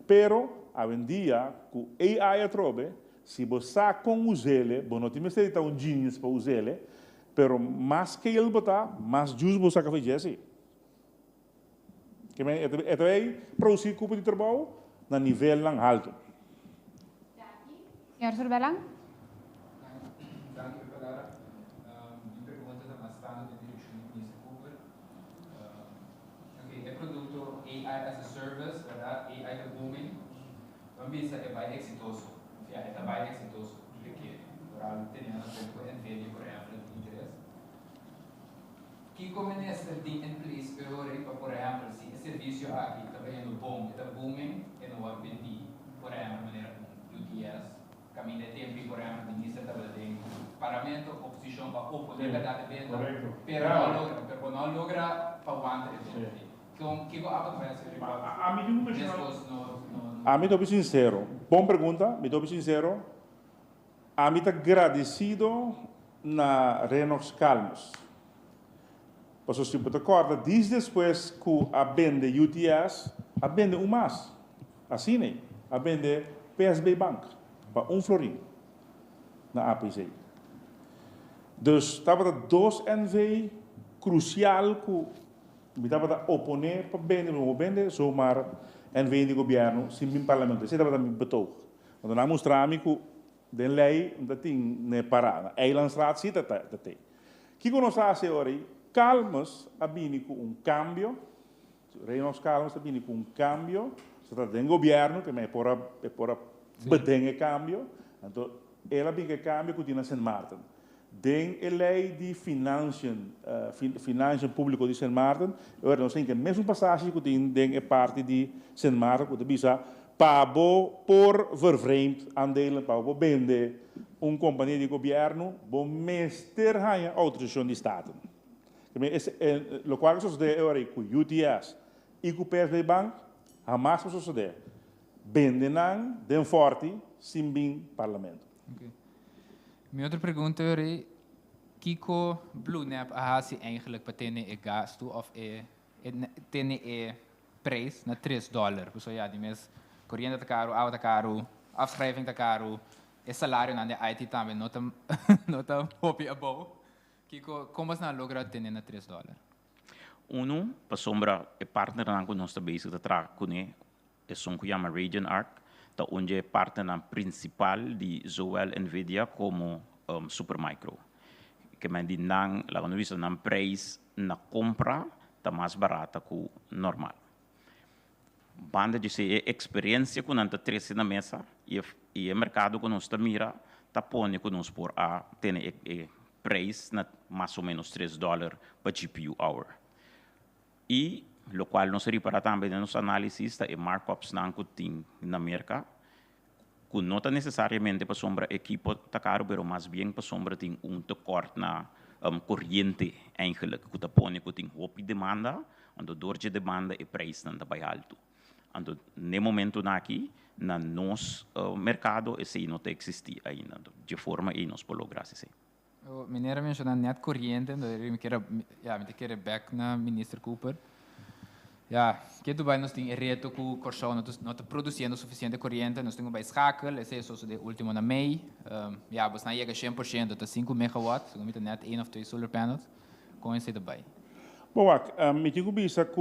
pero a dia com AI atrobe se você com usele bom não tem mais ter genius para usele pero mais que ele botar mais justo você que faz assim que é aí produzir cupo de trabalho na nível não alto. Senhor Surbelang? Dank u wel. Die pergunta da bastante de direção do Ministro Cooper. Okay, é produto AI as a service, verdade? AI é booming. Vamos ver se é bem exitoso. É bem exitoso. Porque por algo tem a pouco NVIDIA, por exemplo, de interesse. Que como ministro tem em place para por exemplo, se o serviço aqui também é bom, é booming, é no Airbnb, por exemplo, maneira como UTS. Caminho de tempo, por exemplo, o ministro estava dizendo paramento, oposição para o poder da venda, pero não logra para o ano. Então, que vai ser? A mim estou sincero, boa pergunta, me estou sincero, a mim estou agradecido na Renos Calmos. Porque se você acorda, diz depois que a venda UTS, a venda mais, assim, né? A venda PSB Bank. Para florim na APC. Dus estava dois NV crucial que me estava a oponer para bem no bem, zomaar en vem de governo, sim bem parlamento. Isso é também betou. Quando nós mostramos que den lei dat ting ne parada. Eilandstraat zit dat te. Que nós fazemos agora? Calmos abini com cambio. Reinos calmos abini com cambio. Se trata de governo que me pora bedengue cambio. Então, ela bem cambio que tinha Saint Martin. Den a lei de financiën público de Saint Martin. Agora nós temos que mesmo passagem que tem den a parte de Saint Martin que bisa pabo por vervreemd aandelen, pabo bende companhia de governo, bom meester hanya autorização de Staten. Lo qual sucede agora com UTS e com o PSB Bank, jamais sucede. Bende nan, den forte, sim bem parlamento. Okay. Mijn andere pergunta é, Kiko BlueNap se eigenlijk betene e gasto of tene e prijs na $3. Dus ja, die mes corriente te caro, auto caro, afschrijving te caro, e salário na de IT também nota hobby above. Kiko, como na logra tene na $3? Uno, para sombra e partner na nós está bezig te traga com é um que chama Radiant Arc, tá onde é partner principal de zowel Nvidia como Supermicro. Que men die nang, la quando visto nan prijs na compra tá mais barata que o normal. Banda de ser experiência com nanta três na mesa e o mercado que nós tá mira tá põe que nós por a tem prijs na mais ou menos $3 para GPU hour. E lo qual nós repara também nos análises tá e markups nan que tem na mercado. Que não está necessariamente para sombra equipo tá caro, pero mais bem para sombra tem tekort na corrente eigenlijk. Que tá põe que tem hoop demanda, ando door de demanda e prijs não tá bem alto. Ando no momento aqui na nos mercado esse não tá existir ainda. De forma e nós por lograr isso. Meneer mencionou net corrente, dat me quer back na minister Cooper. Ja, que tu vai nós tem reto com Corsão, nós não produzindo suficiente corrente, nós temos vai schakel, esse é só de último na Mei. Ja, mas na chega 100%, tá 5 megawatt, so met net 1 of 2 solar panels, com esse daí. Bom, me digo bisa que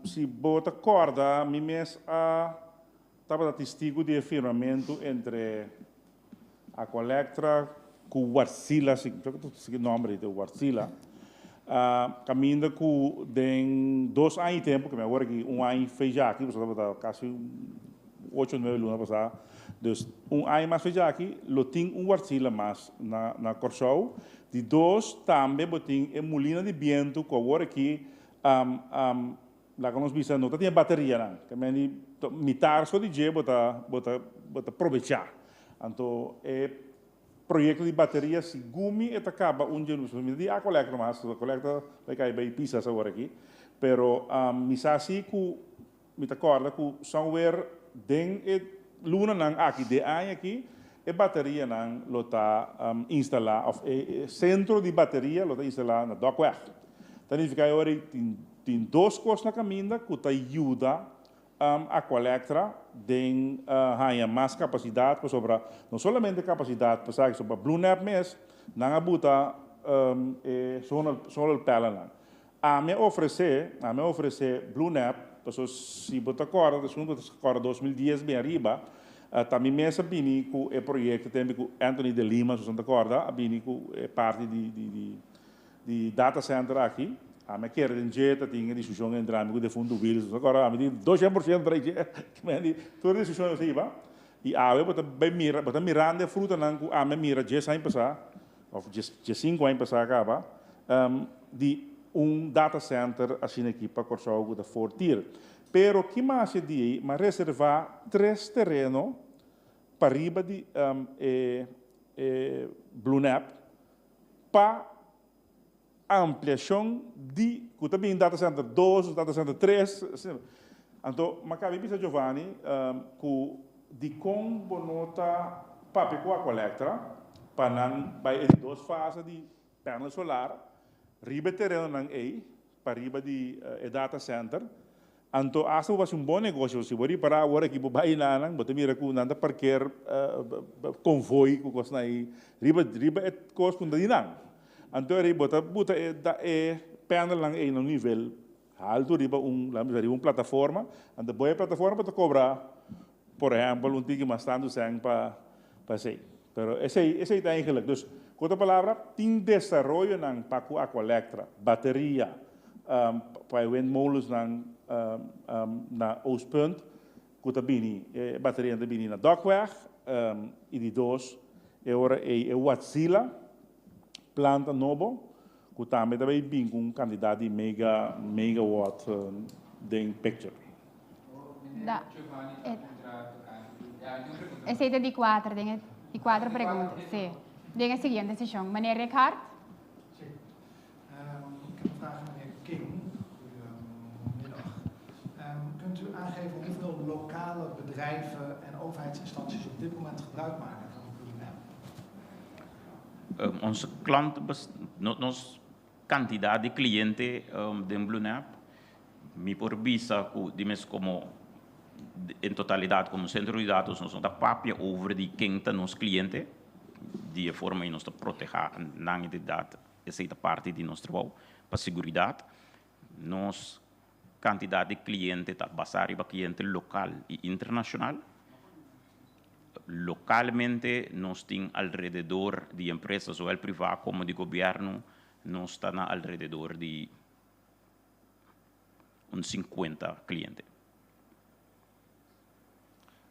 se bota corda, me mes estava testigo de afirmamento entre a Colectra com o Wartsila, se que nome de Wartsila. Caminho com den 2 anos de tempo, que me agora que ano fez já aqui, você estava quase 8 ou 9 lunas passar. Então, ano mais fez já aqui, lo tem Wartsila mais na Corsão. De 2 também botem a molina de viento, que agora aqui, lá que nós vimos, não tem bateria, não. Que me mitar só de dia, bota aproveitar. Então, projeto de bateria se gumi et acaba dia no dia a coleta mas a coleta vai cair bem pisas agora aqui pero me sasi ku me acorda ku somewhere den e luna nang aqui de aí aqui e bateria nang lota instalar of centro de bateria lota instalar na dockweg dan fica agora tem 2 coisas na caminho que te ajuda a Colectra tem mais capacidade para sobrar, não somente capacidade para sobre BlueNap mes, não abuta solar panel. A me oferecer BlueNap, então se botar agora, agora 2010 bem arriba, também me sabini que o projeto tem com Anthony de Lima, se você acorda, abini que é parte de data center aqui. A me quer dizer que tinha discussão entre amigos de fundo Wills agora a me diz 200% para dizer que me diz toda discussão assim va e a eu botar mirando fruta não a me mira já sem passar ou já 5 anos passar acaba de data center assim aqui para Corsão da Fortier pero que mais é de mas reservar 3 terrenos para riba de BlueNap para ampliação de que também data center 2, data center 3, então macabe bisa Giovanni que de como bonota papi com a Colectra para não vai 2 fases de painel solar riba terreno não para riba de data center então acho que vai bom negócio se você para agora que vai lá não botar mira com nada parquear convoy com coisa aí riba é coisa com dinheiro. Então, ele bota painel lang no nível alto riba un plataforma, en de boa plataforma te cobra, por ejemplo, un ticket más tanto zijn para sei. Pero ese es eigenlijk. Dus, korte palavra, tin desarrollo ng Paco Aqualectra, bateria, para windmolens na Oostpunt, kuta bini, bateria na bini na Dokweg, e die doos, ora Watsila, planta nobo, kuta me daarbij bin un kandidaat die megawatt ding picture. Da. Giovanni, Eh. Ja, die pergunta. Aceita de quatro, dingen, de quatro perguntas, sim. Dingen seguinte, sessão. Meneer Ricard? Ik heb een vraag aan meneer King. Goedemiddag. Kunt u aangeven hoeveel lokale bedrijven en overheidsinstanties op dit moment gebruik maken van BlueNav? Onze klanten, onze quantidade de clientes de BlueNav, me por visa, die mes como in totalidade como centro de dados, nós não papia over die quinta nos clientes, die vormen in ons te proteger na inderdaad essa parte de nosso trabalho para seguridade. Nos quantidade de clientes está basada em cliente local e internacional. Localmente, nós temos alrededor de empresas, zowel privado como de governo, nós estamos alrededor de uns 50 clientes.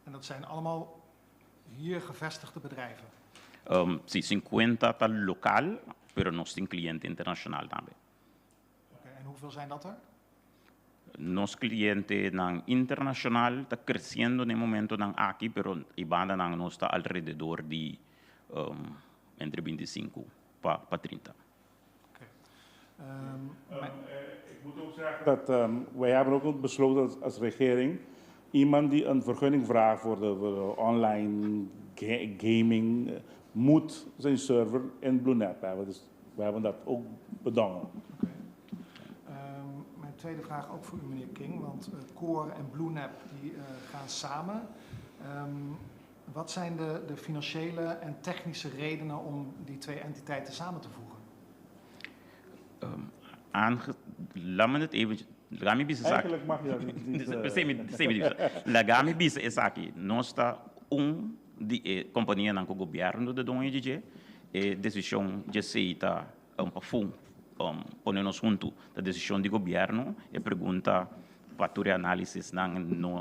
En dat zijn allemaal hier gevestigde bedrijven. Sim, 50 está local, pero nós temos cliente internacional também. En hoeveel zijn dat er? Nos cliente internacional está crescendo no momento aqui, pero a banda nós está alrededor de entre 25 para 30. Ik moet ook zeggen dat wij hebben ook besloten als regering, iemand die een vergunning vraagt voor de online gaming, moet zijn server in BlueNav hebben. Dus we hebben dat ook bedongen. Mijn tweede vraag ook voor u, meneer King, want Core en BlueNav die gaan samen. Wat zijn de financiële en technische redenen om die twee entiteiten samen te voegen? Eigenlijk mag je dat niet. Lagami bisa is aqui. Nós está de companhia na governo de Dom DJ e decisão de aceita pafum ponernos junto da decisão de governo e pergunta para análise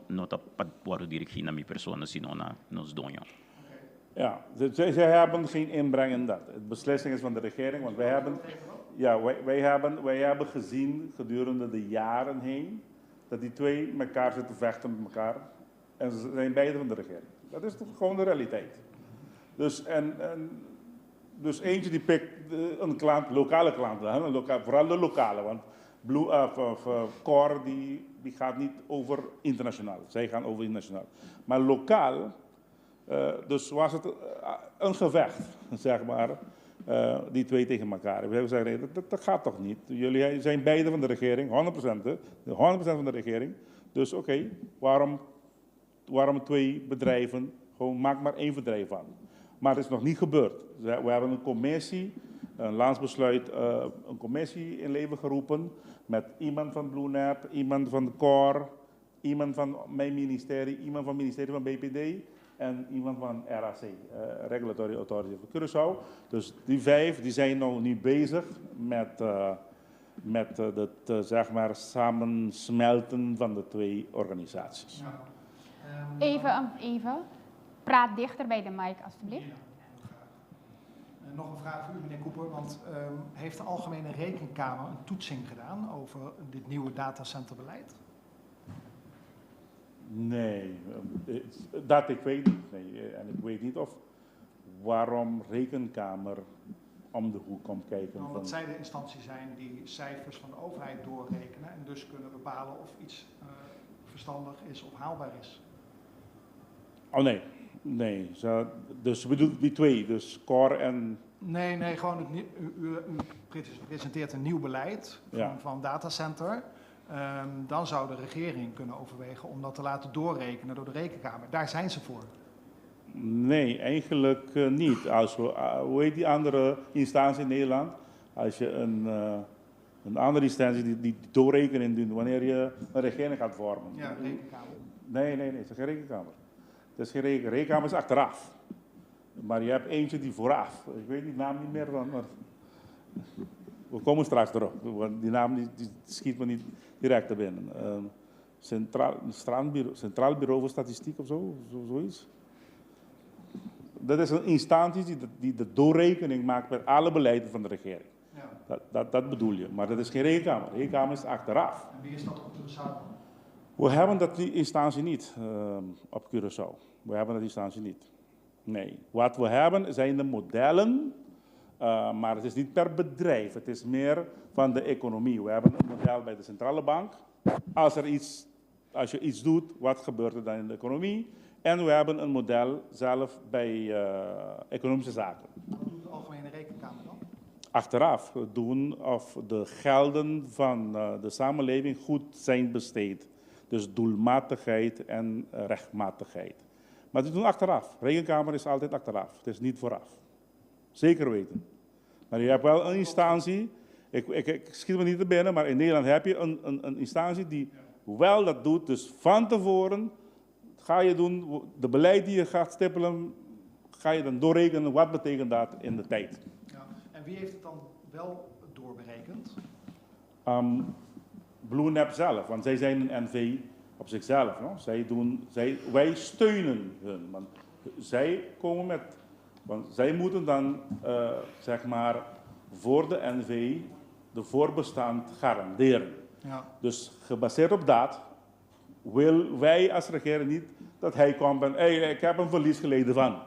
não tá para dirigir na minha pessoa, sino na nos donho. Ja, zij hebben geen inbreng in dat. De beslissing is van de regering, want wij hebben gezien gedurende de jaren heen dat die twee elkaar zitten vechten met elkaar en ze zijn beide van de regering. Dat is toch gewoon de realiteit. Dus eentje die pikt een klant, lokale klant, vooral de lokale, want Core die gaat niet over internationaal, zij gaan over internationaal. Maar lokaal, dus was het een gevecht, zeg maar, die twee tegen elkaar. We hebben gezegd, dat gaat toch niet. Jullie zijn beide van de regering, 100% van de regering. Dus oké, waarom twee bedrijven? Gewoon maak maar één bedrijf van. Maar het is nog niet gebeurd. We hebben een commissie, een landsbesluit, een commissie in leven geroepen met iemand van BlueNav, iemand van de Core, iemand van mijn ministerie, iemand van het ministerie van BPD en iemand van RAC, Regulatory Authority of Curaçao. Dus die vijf die zijn nog nu bezig met het zeg maar samensmelten van de twee organisaties. Even. Praat dichter bij de mic, alstublieft. Nog een vraag voor u, meneer Cooper, want heeft de Algemene Rekenkamer een toetsing gedaan over dit nieuwe datacenterbeleid? Nee, dat ik weet niet. Nee. En ik weet niet of waarom Rekenkamer om de hoek komt kijken. Omdat zij de instantie zijn die cijfers van de overheid doorrekenen en dus kunnen bepalen of iets verstandig is of haalbaar is. Oh nee. Dus we doen die twee, dus Core en... Nee, gewoon u presenteert een nieuw beleid van datacenter. Dan zou de regering kunnen overwegen om dat te laten doorrekenen door de Rekenkamer. Daar zijn ze voor. Nee, eigenlijk niet. Hoe heet die andere instantie in Nederland? Als je Een andere instantie die doorrekening doen wanneer je een regering gaat vormen. Ja, rekenkamer. Nee, het is geen rekenkamer. Het is geen rekenkamer, is achteraf. Maar je hebt eentje die vooraf. Ik weet die naam niet meer van, maar we komen straks erop. Want die naam die schiet me niet direct er binnen. Centraal Bureau voor Statistiek of zoiets. Dat is een instantie die de doorrekening maakt met alle beleiden van de regering. Ja. Dat bedoel je, maar dat is geen rekenkamer. De rekenkamer is achteraf. En wie is dat op Curaçao? We hebben dat die instantie niet op Curaçao. We hebben dat instantie niet. Nee. Wat we hebben zijn de modellen, maar het is niet per bedrijf. Het is meer van de economie. We hebben een model bij de centrale bank. Als je iets doet, wat gebeurt er dan in de economie? En we hebben een model zelf bij economische zaken. Wat doet de Algemene Rekenkamer dan? Achteraf doen of de gelden van de samenleving goed zijn besteed. Dus doelmatigheid en rechtmatigheid. Maar die doen achteraf. Rekenkamer is altijd achteraf. Het is niet vooraf. Zeker weten. Maar je hebt wel een instantie. Ik schiet me niet te binnen, maar in Nederland heb je een instantie die wel dat doet. Dus van tevoren ga je doen, de beleid die je gaat stippelen, ga je dan doorrekenen. Wat betekent dat in de tijd? Ja. En wie heeft het dan wel doorberekend? BlueNap zelf, want zij zijn een NV op zichzelf. No? Wij steunen hun. Want zij komen met, want zij moeten dan zeg maar voor de NV de voorbestand garanderen. Ja. Dus gebaseerd op dat wil wij als regering niet dat hij komt en ik heb een verlies geleden van.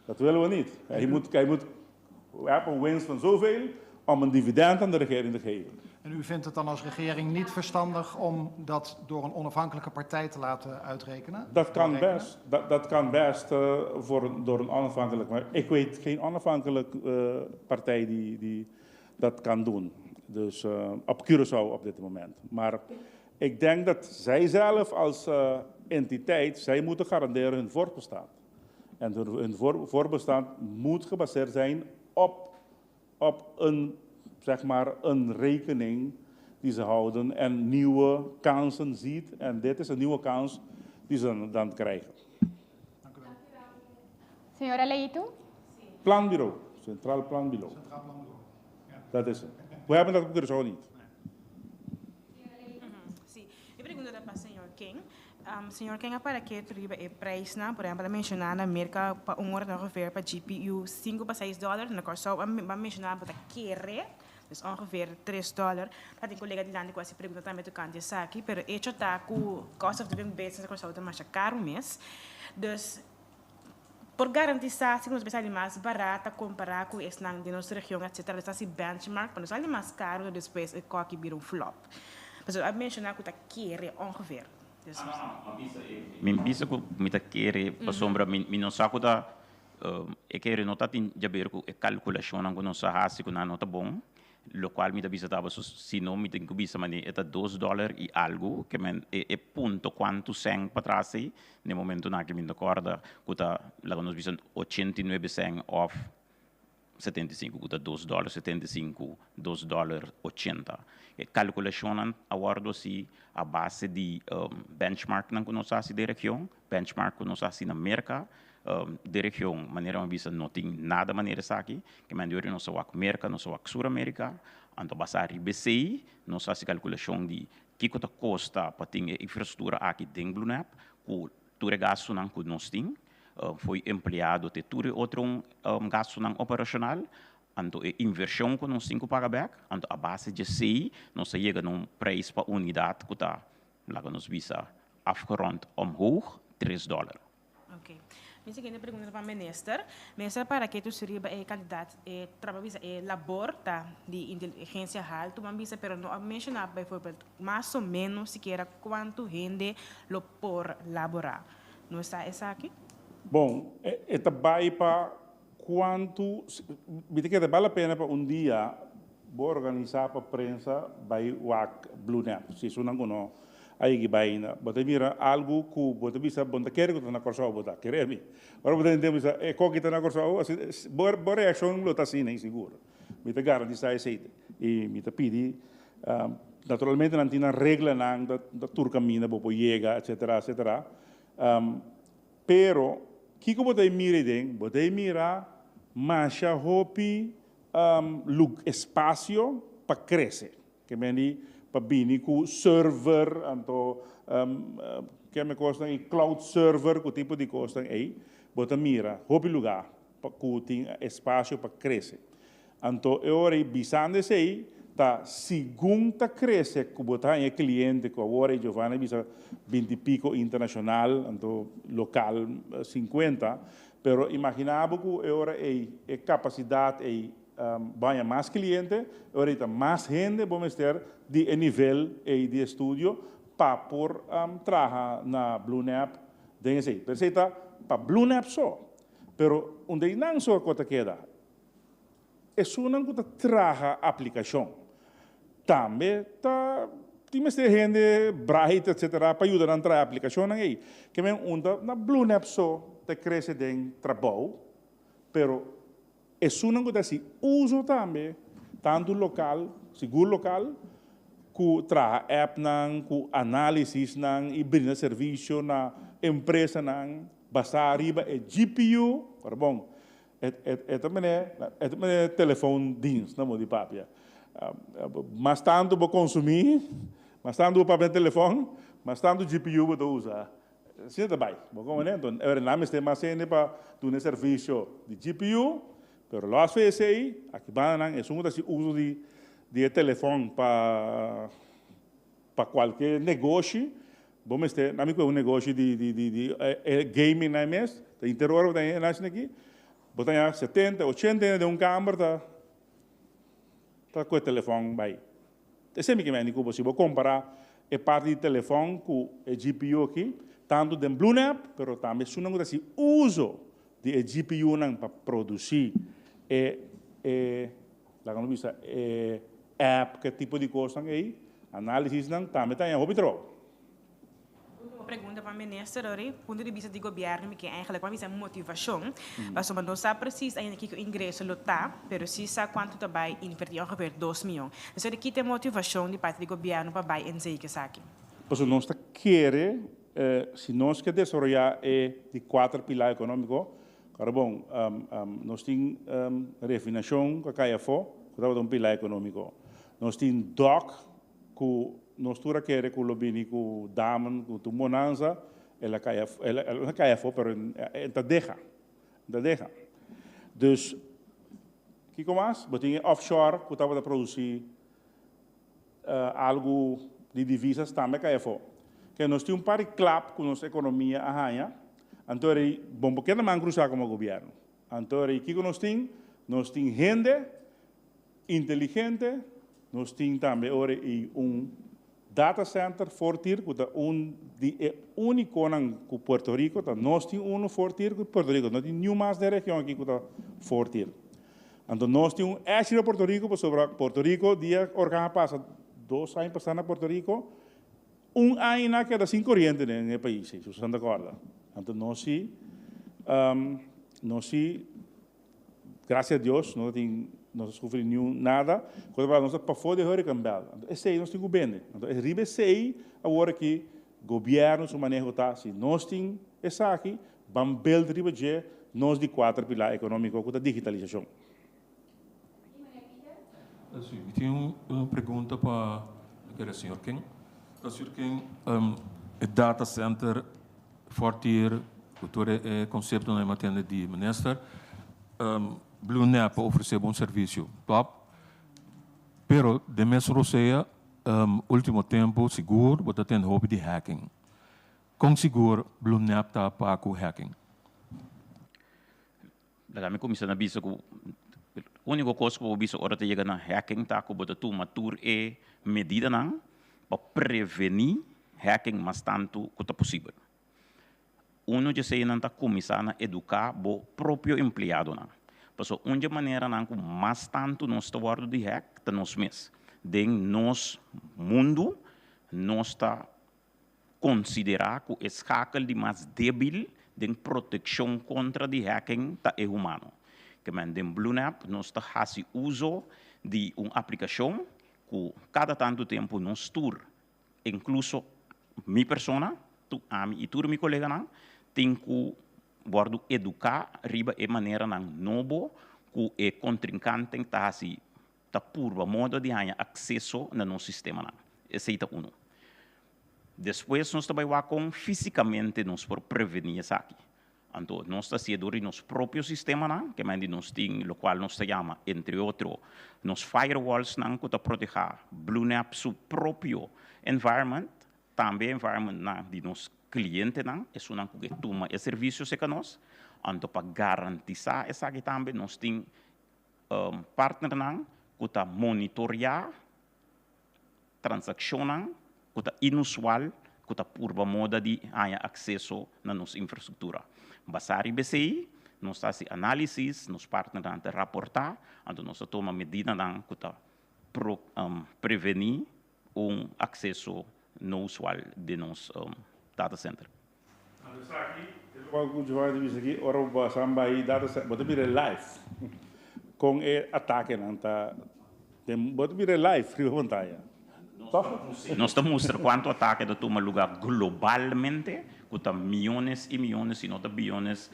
Dat willen we niet. We hebben een winst van zoveel om een dividend aan de regering te geven. En u vindt het dan als regering niet verstandig om dat door een onafhankelijke partij te laten uitrekenen? Dat kan best. Dat kan best door een onafhankelijke. Maar ik weet geen onafhankelijke partij die dat kan doen. Dus op Curaçao op dit moment. Maar ik denk dat zij zelf als entiteit, zij moeten garanderen hun voortbestaan. En hun voortbestaan moet gebaseerd zijn op een rekening die ze houden en nieuwe kansen ziet. En dit is een nieuwe kans die ze dan krijgen. Dank u wel. Señora Leito? Planbureau, Centraal Planbureau. Centraal Planbureau. Ja. Dat is het. We hebben dat op Curaçao niet. Sí, yo pregunto para el señor King. Señor King, para que tu riba e prijs na, por ejemplo, mencionar na América para ongeveer para GPU $5 para $6, na Curaçao, mencionar para kere, dus ongeveer $3. Dat een collega die dan quasi pergunta também tu kan dizer aqui, pero hecho tá com cost of living base na Curaçao tá mais caro mês. Dus por garantizar que nos vai mais barata comparar com esse de nossa região, etc. Está se benchmark, para nos sair mais caro, depois é que vira um flop. Mas eu mencionar que tá querer ongeveer. Min bisa ko mita kere pa sombra min non sa ko da e kere nota tin jaber ko e calculação ang non sa hasi ko na nota bom lo qual mita bisa tava se não mita ko bisa mani eta $2 e algo que men e punto quanto sen para trás no momento na que me acorda ko ta lá nos bisa 89 sen of 75, kuta $2, 75, $2, 80. E calculação awardo si a base de benchmark nan kuno sa si de região, benchmark kuno sa si na América, de região, maneira uma bisa não tem nada maneira sa aqui, que mandori no sa wak América, no sa wak Sur-América, anto basari BCI, no sa si calculação de que kuta costa para ter infraestrutura aqui dentro do BlueNap, ku tu regaço nan ku nos tem, foi empregado de tudo outro gasto não operacional, então a inversão com uns 5 pagback, então a base de CI não se chega num preço para unidade que está lá que nos visa afgerond omhoog $3. Ok. Minha seguinte pergunta para o ministro. Ministro, para que tu seria candidato trabalha labor de inteligência real, tu visa pero não mencionar, por exemplo, mais ou menos sequer quanto rende lo por laborar. Não está essa aqui? Bom, é também para quanto, que vale a pena para dia vou organizar para a prensa vai o BlueNap, se isso não conosco, aí que vai ainda, bota mira algo que bota bisa bota quer que na Curaçao bota querer me, agora bota entender bisa é qual que está na Curaçao, assim, boa reação lo tá assim nem seguro, me te garantir sai aceite e me te pedi Naturalmente não tem regra da turcamina para chegar, etc. Pero que você mira den, você mira mais hopi espaço para crescer, que meni para vir com server, então que me custa em cloud server, que tipo de custa aí, você mira hopi lugar para que tem espaço para crescer. Então eu orei bisando sei tá segunda cresce que botar em cliente que agora Giovanni bisa 20 pico internacional então local 50 pero imaginava que agora é capacidade banha mais cliente agora está mais gente vamos ter de nível de estudo para por trabalhar na BlueNap tem sei perceba para BlueNap só pero onde não só coisa queda é só não que trabalha aplicação também tem gente bright, etc., para ajudar a entrar a aplicação aí. Que me na BlueNap só te cresce em trabalho, pero é só não que se uso também tanto local, seguro local, que traga app nang, que análise nang, e brinda serviço na empresa nang, basta arriba é GPU, para bom, é também telefone dienst, não é de papia. Mas tanto para consumir, mas tanto para o telefone, mas tanto GPU para usar. Sim, está bem. Então, eu não estou mais para ter serviço de GPU, mas as vezes aí, aqui é só uso de telefone para qualquer negócio. Vamos ter, não é um negócio de gaming na mês, de interior da aqui, botar 70, 80 de câmera com o telefone vai. É sempre que é possível comparar a parte do telefone com o GPU aqui, tanto de BlueNap, mas também se não se uso de GPU para produzir app, que tipo de coisa aí, análise também tem a hobby. Pergunta para o ministro, ponto de vista do governo, que eigenlijk uma visão motivação, mas não sabe precis ainda que o ingresso lutar, mas se sabe quanto vai invertir ongeveer 2 milhões. Então, aqui tem motivação de parte do governo para vai em zeker zaken. Pues nós queremos, se nós queremos desenvolver de 4 pilares econômicos, cara bom, nós temos refinação que cai fora, que é um pilar econômico. Nós temos DOC, que nós todos queremos que o lobby, que o Damen, que o Monanza, ela cai fora, mas ela deixa. Dus, o que mais? Nós temos offshore, que estava a produzir algo de divisas, também cai fora. Que nós temos um par de clap com nossa economia arranha, então, bom, porque não vamos cruzar como governo. Então, o que nós temos? Nós temos gente inteligente, nós temos também data center fortir, que é único em Puerto Rico, nós temos fortir em Puerto Rico, não tem nenhuma mais da região aqui que está fortir. Então, nós temos extra Puerto Rico, sobre Puerto Rico, dia organa passa 2 anos passando a Puerto Rico, ano que era sem corrente no país, se você não acorda. Então, nós graças a Deus, não sofremos nada, quando nós para fora de hurricane bel. Esse aí nós temos bem. Então, arriba esse aí, agora que o governo, se maneja, se nós temos essa aqui, vamos build arriba de nós de 4 pilares econômicos com a digitalização. Sim, tenho uma pergunta para o senhor King. O senhor King, o data center fortier, o conceito na matéria de minister, BlueNap oferece bom serviço, top. Pero de mesmo Roseia, último tempo seguro, você tem hobby de hacking. Com seguro, BlueNap está para o hacking. Da me comissão avisa que o único coisa que eu avisa hora de chegar na hacking tá que você tu matur medida não para prevenir hacking mas tanto quanto possível. Uno já sei não tá começando a educar o próprio empregado não. Porque uma maneira não mais tanto nós estamos de hack tá nós mesmos. Den nos mundo nós está considerar que o escacle de mais débil de proteção contra de hacking tá é humano. Que man den BlueNap nós está fazendo uso de uma aplicação que cada tanto tempo nos tour, incluso mi persona, a mim e todos meus colegas, tem que bordo educar riba e maneira novo que é contrincante tá assim tá purva modo de ganhar acesso no nosso sistema. Esse é um. Depois nós também com fisicamente nos por prevenir isso aqui. Então nós está sendo nosso próprio sistema que mande nós tem, o qual nós chama entre outros nos firewalls que tá proteger BlueNap seu próprio environment, também environment de nos cliente é uma que toma esse serviço que nós, então para garantizar essa aqui também nós tem partner que está monitorear transação que está inusual, que está por moda de ganhar acesso na nossa infraestrutura. Basari BCI, nós está análise, nos partners de reportar, então nós toma medida que está prevenir acesso não usual de nosso data center. Aqui, ora o sambai data center, bota vir live com ataque nanta, bota vir live frio vontade. Nós estamos mostrando quanto ataque da toma lugar globalmente, com milhões e milhões, e não bilhões.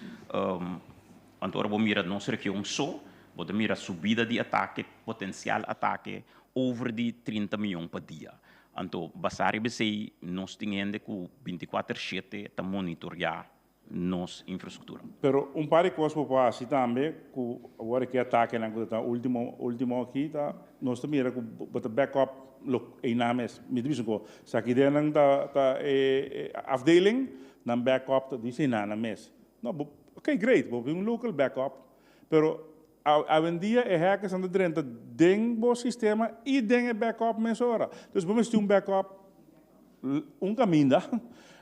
Então, vamos mirar nossa região só, vamos mirar subida de ataque, potencial ataque, over de 30 milhões por dia. Então, basari BCI, nós temos que 24/7 está monitorear nossa infraestrutura. Pero par de coisas para assim também, que agora que ataque na último aqui, tá, nós também era com backup em names, me diz que se aqui dentro da afdeling, na backup diz na mes. No, okay, great, vou local backup, pero hoje em dia é hackers anda dentro do sistema e dentro backup mensura. Então, vamos ter backup caminho,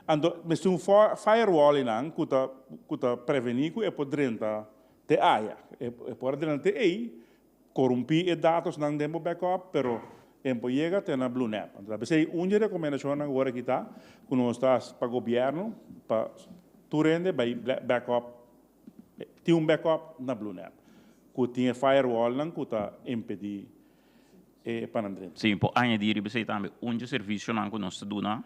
ando mas tem firewall inang kuta prevenir que é por dentro de área, é por dentro de aí corromper os dados nang demo backup, pero empo chega tem na BlueNap. Então, você uma recomendação agora que está, que nós estamos para o governo, para tu rende backup, tem backup na BlueNap. Que tinha firewall não que está impedir para dentro. Sim, por añadir você também serviço não que nós damos,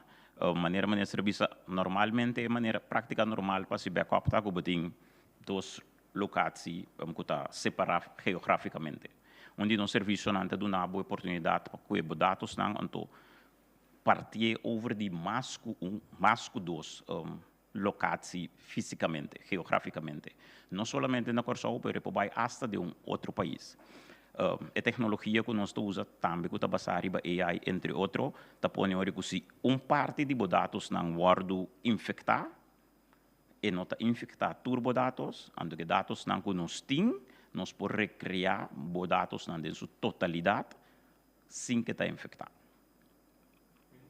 maneira serviço normalmente é maneira prática normal para se backup tá que tem duas locações que está separado geograficamente. Onde no serviço não tem uma boa oportunidade para que os dados não então partir over de mais que duas locações fisicamente, geograficamente. Não somente na Corsão, mas para hasta de outro país. A tecnologia que nós usamos também, que está basada em AI, entre outros, está pondo que se parte de dados não guardo infectar, e não está infectar turbo dados, então que dados não que nós temos, nós podemos recriar os dados em sua totalidade, sem que está infectado.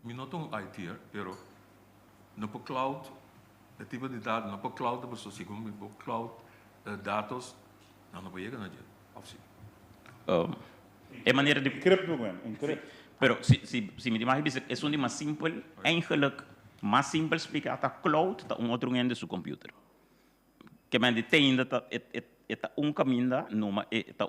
Eu não estou IT, mas no cloud, o tipo de dados, no cloud, mas segundo no cloud, dados, não vai chegar nadie, é maneira de cripto, pero se me demais é um de mais simples, eigenlijk mais simples explicar a cloud tá outro ende do seu computer. Que man tem ainda tá caminho numa tá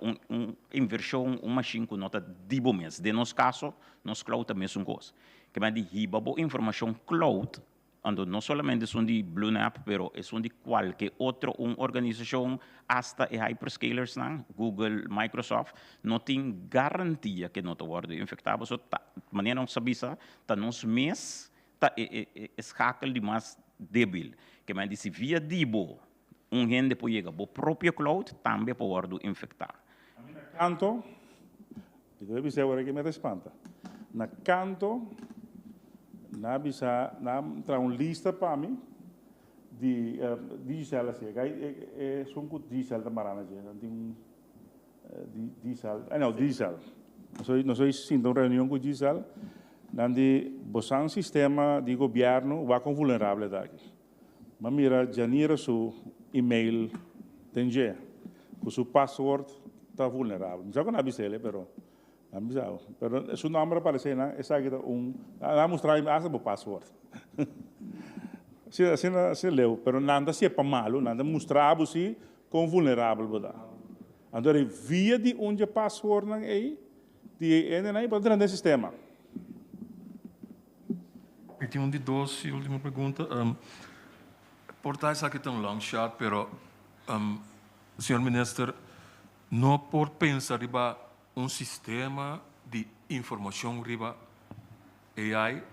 inversão machine que nota dibo mês. De nosso caso, nosso cloud também é coisa. Que man riba bo informação cloud, ando não somente são de BlueNap, pero são de qualquer outra organização, hasta hyperscalers, Google, Microsoft, não tem garantia que não está sendo infectado. So, maneira não sabia, tá nos mês, tá escacle de mais débil. Que man se via dibo, gente pode chegar ao próprio cloud, também pode infectar. Canto, eu vou dizer agora que me espanta. Na canto, na bisa na lista para mim de digital assim, são com digital da marana já, tem digital, não digital. Nós sinto uma reunião com digital, onde bosan sistema de governo vai com vulnerabilidade. Mas mira, janeiro seu e-mail tem já, o seu password está vulnerável. Não sei como avisei, pero pero su número aparece na esa que a mostrar asa o password. Se leu, pero nada se é para malo, nada mostrava se com vulnerável boda. Então via de onde password não é, die aí para dentro do sistema. Eu tenho de dois e última pergunta. Portais aqui tão long shot, pero senhor ministro, não pode pensar riba sistema de informação riba AI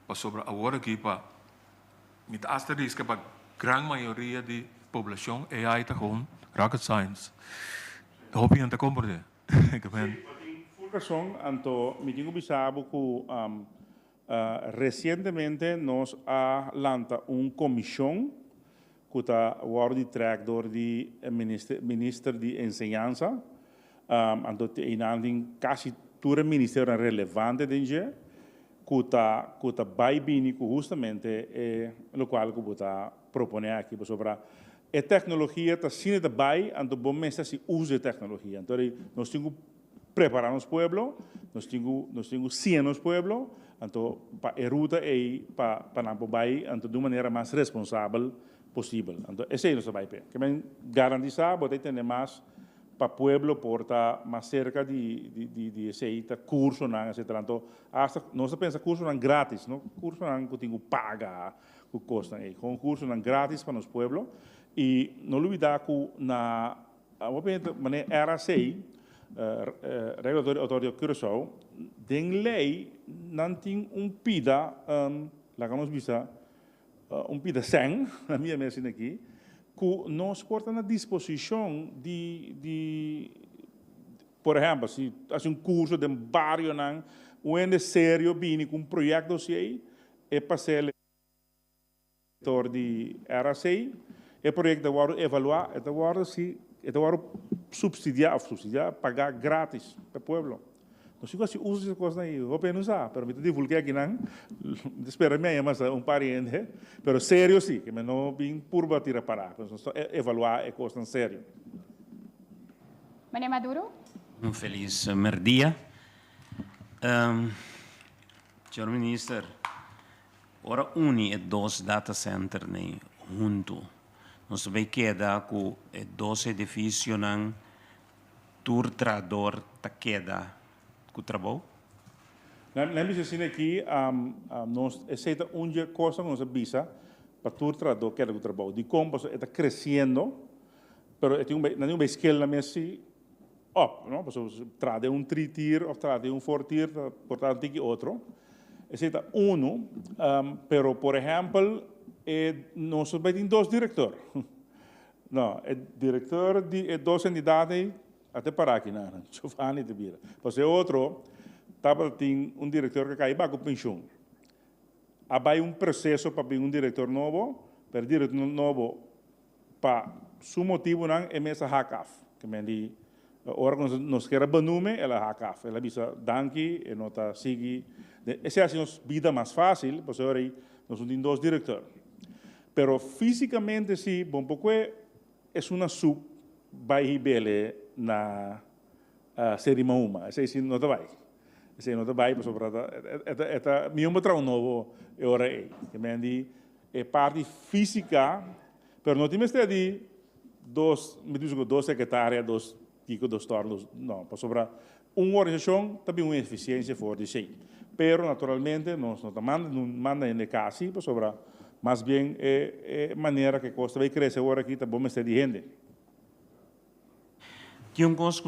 para sobre agora aqui para mit asterisco para grande maioria de população AI tá com rocket science. Hoop je aan te compreenden? Ik ben. Por razón, anto me tengo bisabo que recientemente nos ha lanzado una comisión que está director de ministro de enseñanza, anto en casi todo el ministerio relevante de que está bien justamente lo cual que está propone aquí sobre a tecnologia está sendo também, então bom mesmo se usa a tecnologia. Então nós temos que preparar nosso povo, nós temos ciência nosso povo, então para a ruta aí para não vai, então de maneira mais responsável possível. Então esse é o nosso papel. Que bem garantizar, botar ter mais para o povo porta mais cerca de esse curso não, etc. Então hasta nós pensa curso não grátis, não curso não que tenho paga o custa aí, com curso não grátis para nosso povo. E não olvidar que na RAC, Regulatório Autoridade de Curaçao, tem lei não tem pida, lá que nós visa, pida 100, na minha mesa aqui, que nós porta na disposição por exemplo, se há curso de um barrio, ou é sério, bem, com projeto assim, é para ser de RAC, o projeto vai evaluar, vai subsidiar, pagar grátis para o povo. Não sei se usa essa coisa aí, eu penso usar, mas me divulguei aqui não, espero me mas pariente, mas sério sim, que não bem por bater para evaluar é coisa sério. Mané Maduro? Feliz merdia. Senhor Ministro, ora uni e dois data center ne junto. Nós vai queda com 12 edifícios nan turtrador ta queda com trabalho. Lembra-se assim aqui, nós aceita uma coisa que nós avisa para turtrador queda com trabalho. De como está crescendo, mas não é uma escala mesmo up, não? Porque trade tri-tier ou trade 4-tier, portanto tem que outro. Aceita pero por exemplo nós temos dois diretores. Não, o diretor de duas entidades até para aqui, não, Giovanni de Bira. Mas outro, tem diretor que cai com pensão. Há processo para diretor novo, para diretor novo, para seu motivo não é mesmo hackaf. Que me diz, ora nós queremos banume, ela hackaf. Ela diz, danke, e nota sigue. Essa é a nossa vida mais fácil, porque agora nós temos dois diretores. Pero fisicamente sí, bom pouco é uma sub vai bele na cerimônia. Esse não tá vai. Esse não tá vai, mas sobre esta meu patrão novo é hora aí. Que me diz é parte física, pero não temos de dois secretários, dois tornos, não, para sobre uma organização também uma eficiência forte sim. Pero naturalmente nós não manda em casa para sobre mas bem é maneira que costa vai crescer agora aqui, tá bom, mas de gente. Que coisa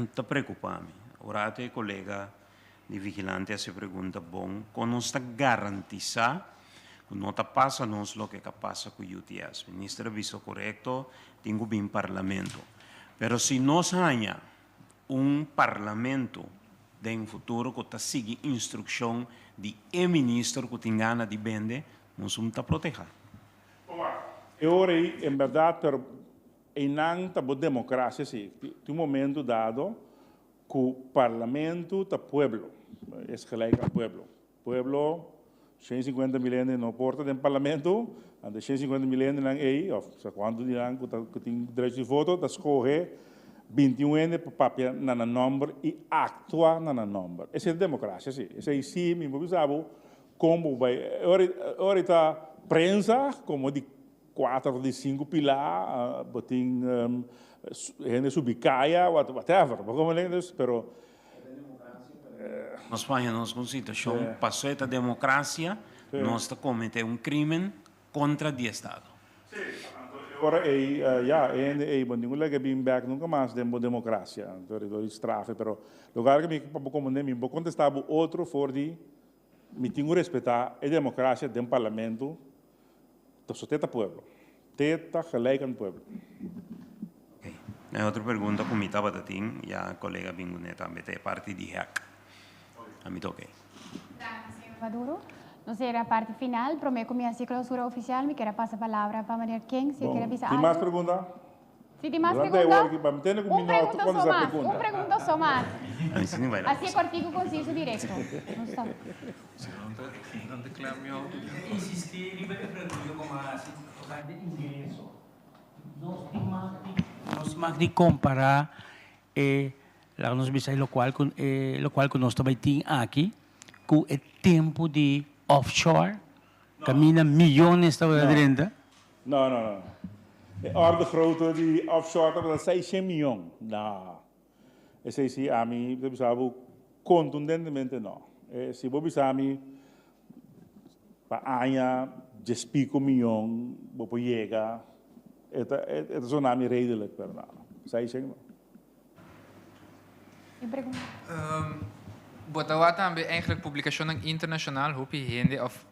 está preocupado. Ora tem colega de vigilante se pergunta bom, quando nós está garantizar que não está passando o que passa com o UTS. O ministro avisou correto, tem bem parlamento. Pero se nós há parlamento em futuro que está seguindo instrução de ministro que tem gana de vender, nós vamos estar protegidos. Agora, em verdade, em uma democracia, sim, tem momento dado que o parlamento está povo, é gelijk ao povo. Povo, 150 milhões não porta do parlamento, e 150 milhões não é, ou seja, quando dirão que tem direito de voto, está escolher 21 anos para papel na número e actuar na número. Essa é a democracia, sim. Essa é sim, me mobilizava. Como vai, agora está prensa, como de 4 de 5 pilar, botin gente subicaia, whatever, como lembras, pero Na Espanha nós com situação passou a democracia, nós está cometendo crime contra o Estado. Agora, bom, ninguém llega bem back nunca mais de democracia, então estrafe, pero lugar que me como nem me vou contestar outro for de me tenho respeitar a democracia do parlamento, do soteta pueblo, teta gelijk aan pueblo. Okay. Outra pergunta que me estava dating, e a colega Bingunet também tem parte de hack. A mim toquei. Maduro. No será a parte final, prometo minha clausura oficial, me quero passar a palavra para Maria King, se quer avisar algo. Tem mais pergunta? Se tem mais pergunta, uma pergunta só mais. Assim é cortico, conciso, direto. Não está. Dan declare me out. Insistir, liebe Freunde, como assim, de ingresso. Nós temos de comparar lá nos bisais local que nós também tem aqui com o tempo de offshore, camina milhões de dólares. Não. A grootte die offshore, dat zijn 6 miljoen. Nou, esse sim, a mim, você sabe, contundentemente não. Se você sabe, para anha, 10 miljoen, você chega, é zo'n name redelijk per naam. 6 miljoen. Botawa também eigenlijk publicação internacional, hoe je hende of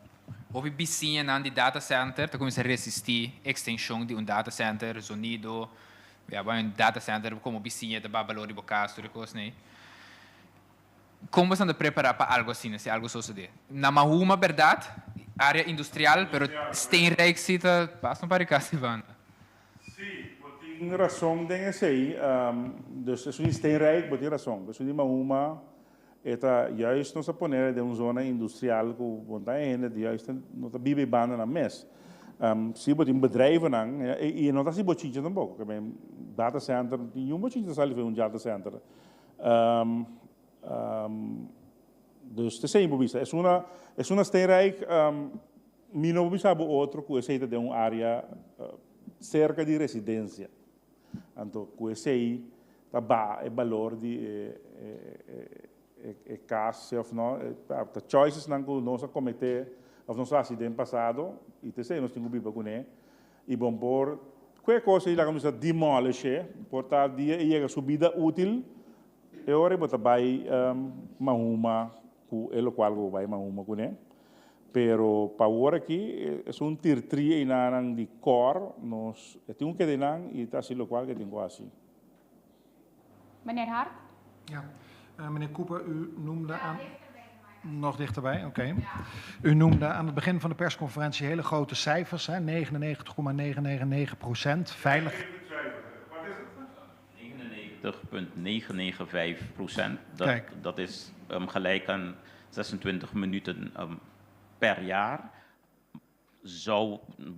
hoe je zien aan die datacenter, dan começa a resistir extensão de datacenter, sonido, we hebben datacenter como vizinha de Babalori Bocasto, né? Como estão preparar para algo assim, se algo suceder? Na uma verdade, área industrial, pero Steenrijk zit bastante para cá se van. Sim, tem razão tem esse aí, dus is niet Steenrijk, maar tem razão, dus niet uma eta juist nossa ponera de zona industrial com vontade de juist nota bibe banda na mes. Se você tem bedrijven aan, e não está se botinha também, que bem data center, tem botinha sali ver data center. Dus te zijn bobisa, é uma Steenrijk, mino bobisa bo outro que esse de área cerca de residência. Então, com esse aí, tá ba é valor de caso of não, the choices não nós cometer of nós acidente passado e te sei nós temos biba com ele e bom por qualquer coisa ele começa a demolisher por tal dia e a subida útil e ora bota vai mahuma com ele qual vai mahuma com ele pero para agora aqui é tir tri e nang de cor nós temos que denan e tá assim local que tenho assim. Meneer Hart? Ja. Meneer Cooper, u noemde aan... Nog dichterbij, oké. U noemde aan het begin van de persconferentie hele grote cijfers, 99,999%. Veilig... 99,995%. Dat is gelijk aan 26 minuten per jaar.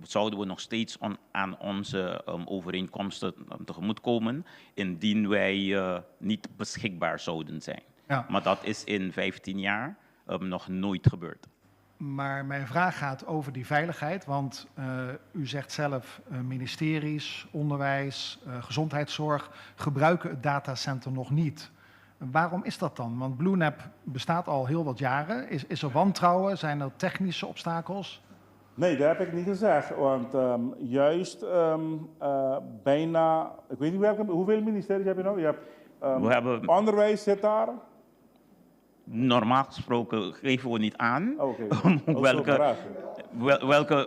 Zouden we nog steeds aan onze overeenkomsten tegemoetkomen indien wij niet beschikbaar zouden zijn. Ja. Maar dat is in 15 jaar nog nooit gebeurd. Maar mijn vraag gaat over die veiligheid, want u zegt zelf ministeries, onderwijs, gezondheidszorg gebruiken het datacenter nog niet. Waarom is dat dan? Want BlueNap bestaat al heel wat jaren. Is er wantrouwen? Zijn er technische obstakels? Nee, dat heb ik niet gezegd, want juist bijna, ik weet niet hoeveel ministeries heb je nou? Je hebt we hebben, onderwijs zit daar. Normaal gesproken geven we niet aan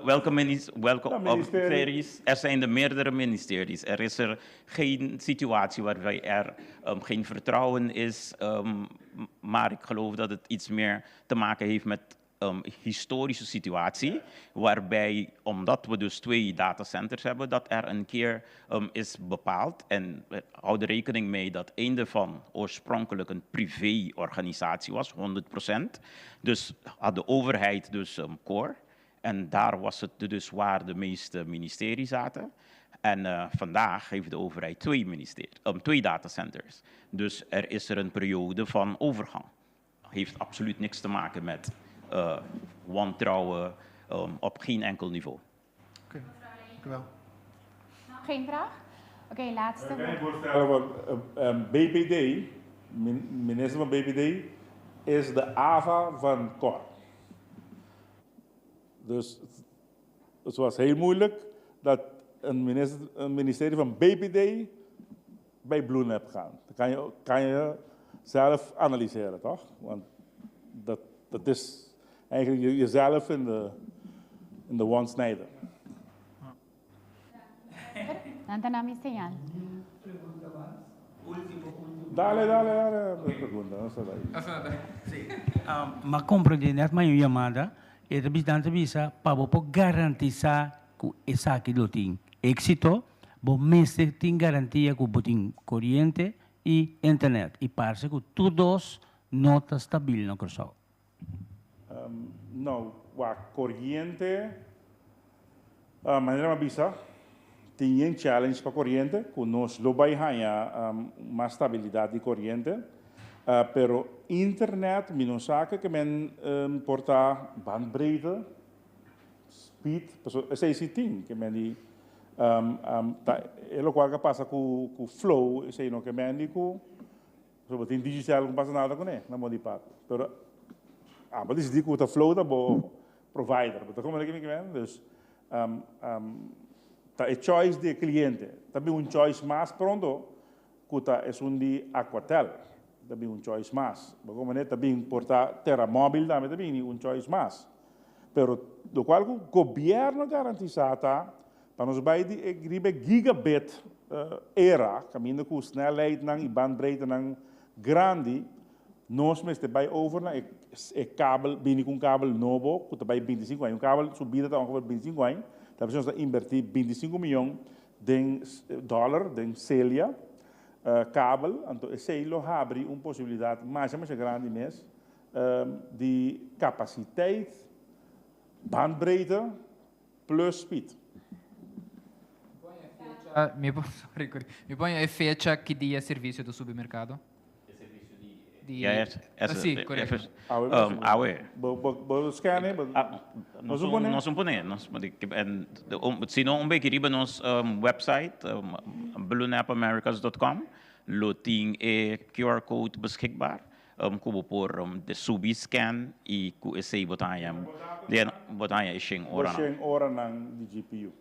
welke ministeries. Er zijn er meerdere ministeries. Er is geen situatie waarbij er geen vertrouwen is, maar ik geloof dat het iets meer te maken heeft met historische situatie, waarbij, omdat we dus 2 datacenters hebben, dat er een keer is bepaald, en houd er rekening mee dat een daarvan oorspronkelijk een privéorganisatie was, 100%. Dus had de overheid dus core, en daar was het dus waar de meeste ministeries zaten. En vandaag heeft de overheid 2 datacenters. Dus er is een periode van overgang. Heeft absoluut niks te maken met wantrouwen op geen enkel niveau. Oké, dank u wel. Geen vraag? Oké, laatste. Ik kan je voorstellen, BPD, minister van BPD, is de AVA van Cor. Dus het was heel moeilijk dat een ministerie van BPD bij BloNep gaat. Dat kan je zelf analyseren, toch? Want dat is eigenlijk jezelf in de wand snijden. Nantanami señal. Dale, pregunta. Mas compreender mais uma chamada, e também tanto visa para você garantizar que essa aqui do tem êxito, você tem garantia que você tem corrente e internet e parece que todos não está estável no curso. Não, a corrente, a maneira visa tem um challenge para a corrente, que nós não vai ganhar mais estabilidade de corrente, pero internet, me não sabe que men porta bandbreedte, speed, esse é ting que men die, lo qual que passa com flow, esse não que men die com, so tem digital não passa nada com ele, não pode parar, pero mas isso diz que o flow da bo provider, mas como é que men, dus é choice de cliente, também choice mais pronto, que é de Aquatel, também choice mais, como é também importa Terra Móvel também choice mais, pero do qual o governo garantiza para nós vai de gigabit era, caminho com snelheid e bandbreedte grande, nós mesmo vai over na kabel, binnen com kabel novo, que vai 25 anos, kabel subida está ongeveer 25 anos. Dat betekent invertir 25 miljoen dollar in Celia kabel. Então, Celia abre uma possibilidade mais grande mesmo de capacidade, bandbreedte plus speed. Mi põe a fecha que dia serviço do supermercado? Sì, corretto. Nós suponemos, se não bequeriba nos website bluenapamericas.com, lo tem QR code beschikbaar, como por de subir scan e com esse botão ishing ora de GPU.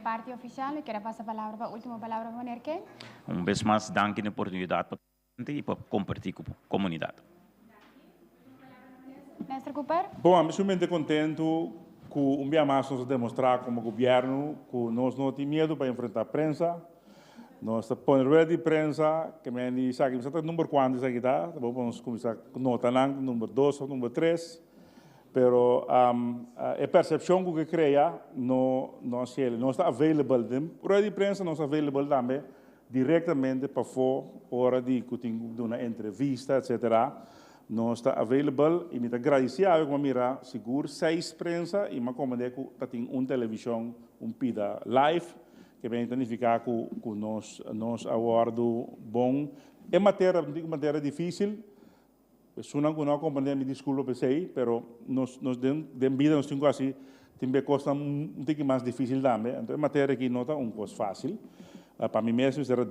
Parte oficial, eu quero passar a palavra para a última palavra para o Nerken. Vez mais, danke na oportunidade e para compartilhar com a comunidade. Mestre Cooper? Bom, eu sou muito contente com o dia mais nós demonstrar como governo que nós não temos medo para enfrentar a prensa. Nós estamos ready de prensa, que me diz que está número quanto aqui está, vamos começar com nota número 2 ou número 3. Pero a percepção que cria não está available. Ready de prensa não está available também diretamente para fora, hora de uma entrevista, etc. Não está available e me está agradecido com a mira seguro 6 prensa e me comandei que tem televisão pida live que vem identificar com nós aguardo bom. É matéria difícil. Sunan que não compreender, me desculpa por isso, pero nós de vida nós temos assim, tem coisa pouco mais difícil também. Então, é matéria que não é coisa fácil. Para mim mesmo, será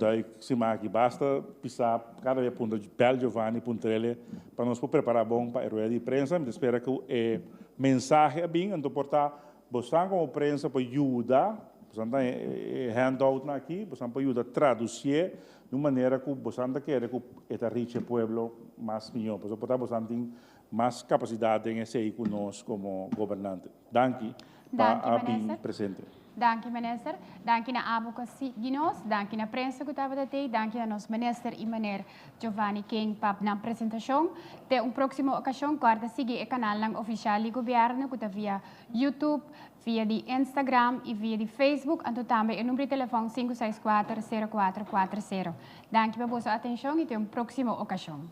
que basta pisar cada vez ponto de Bel Giovanni, ponto ele, para nós preparar bom para a roda de prensa. Eu espero que a mensagem é bem, então, portanto, você como prensa para ajudar, você tem handout aqui, você pode ajudar a traduzir de uma maneira que você quer que esta rica povo mais melhor. Portanto, você tem mais capacidade em ser conosco como governante. Danke para a presente. Danke, minister. Danke na advocacy ginos, danke na prensa que estava aqui, danke a nosso minister e meneer Giovanni King para a apresentação. Até uma próxima ocasião, guarda seguir o canal ng oficial do governo que está via YouTube, via de Instagram e via de Facebook, e também o número de telefone 564-0440. Danke para a sua atenção e até uma próxima ocasião.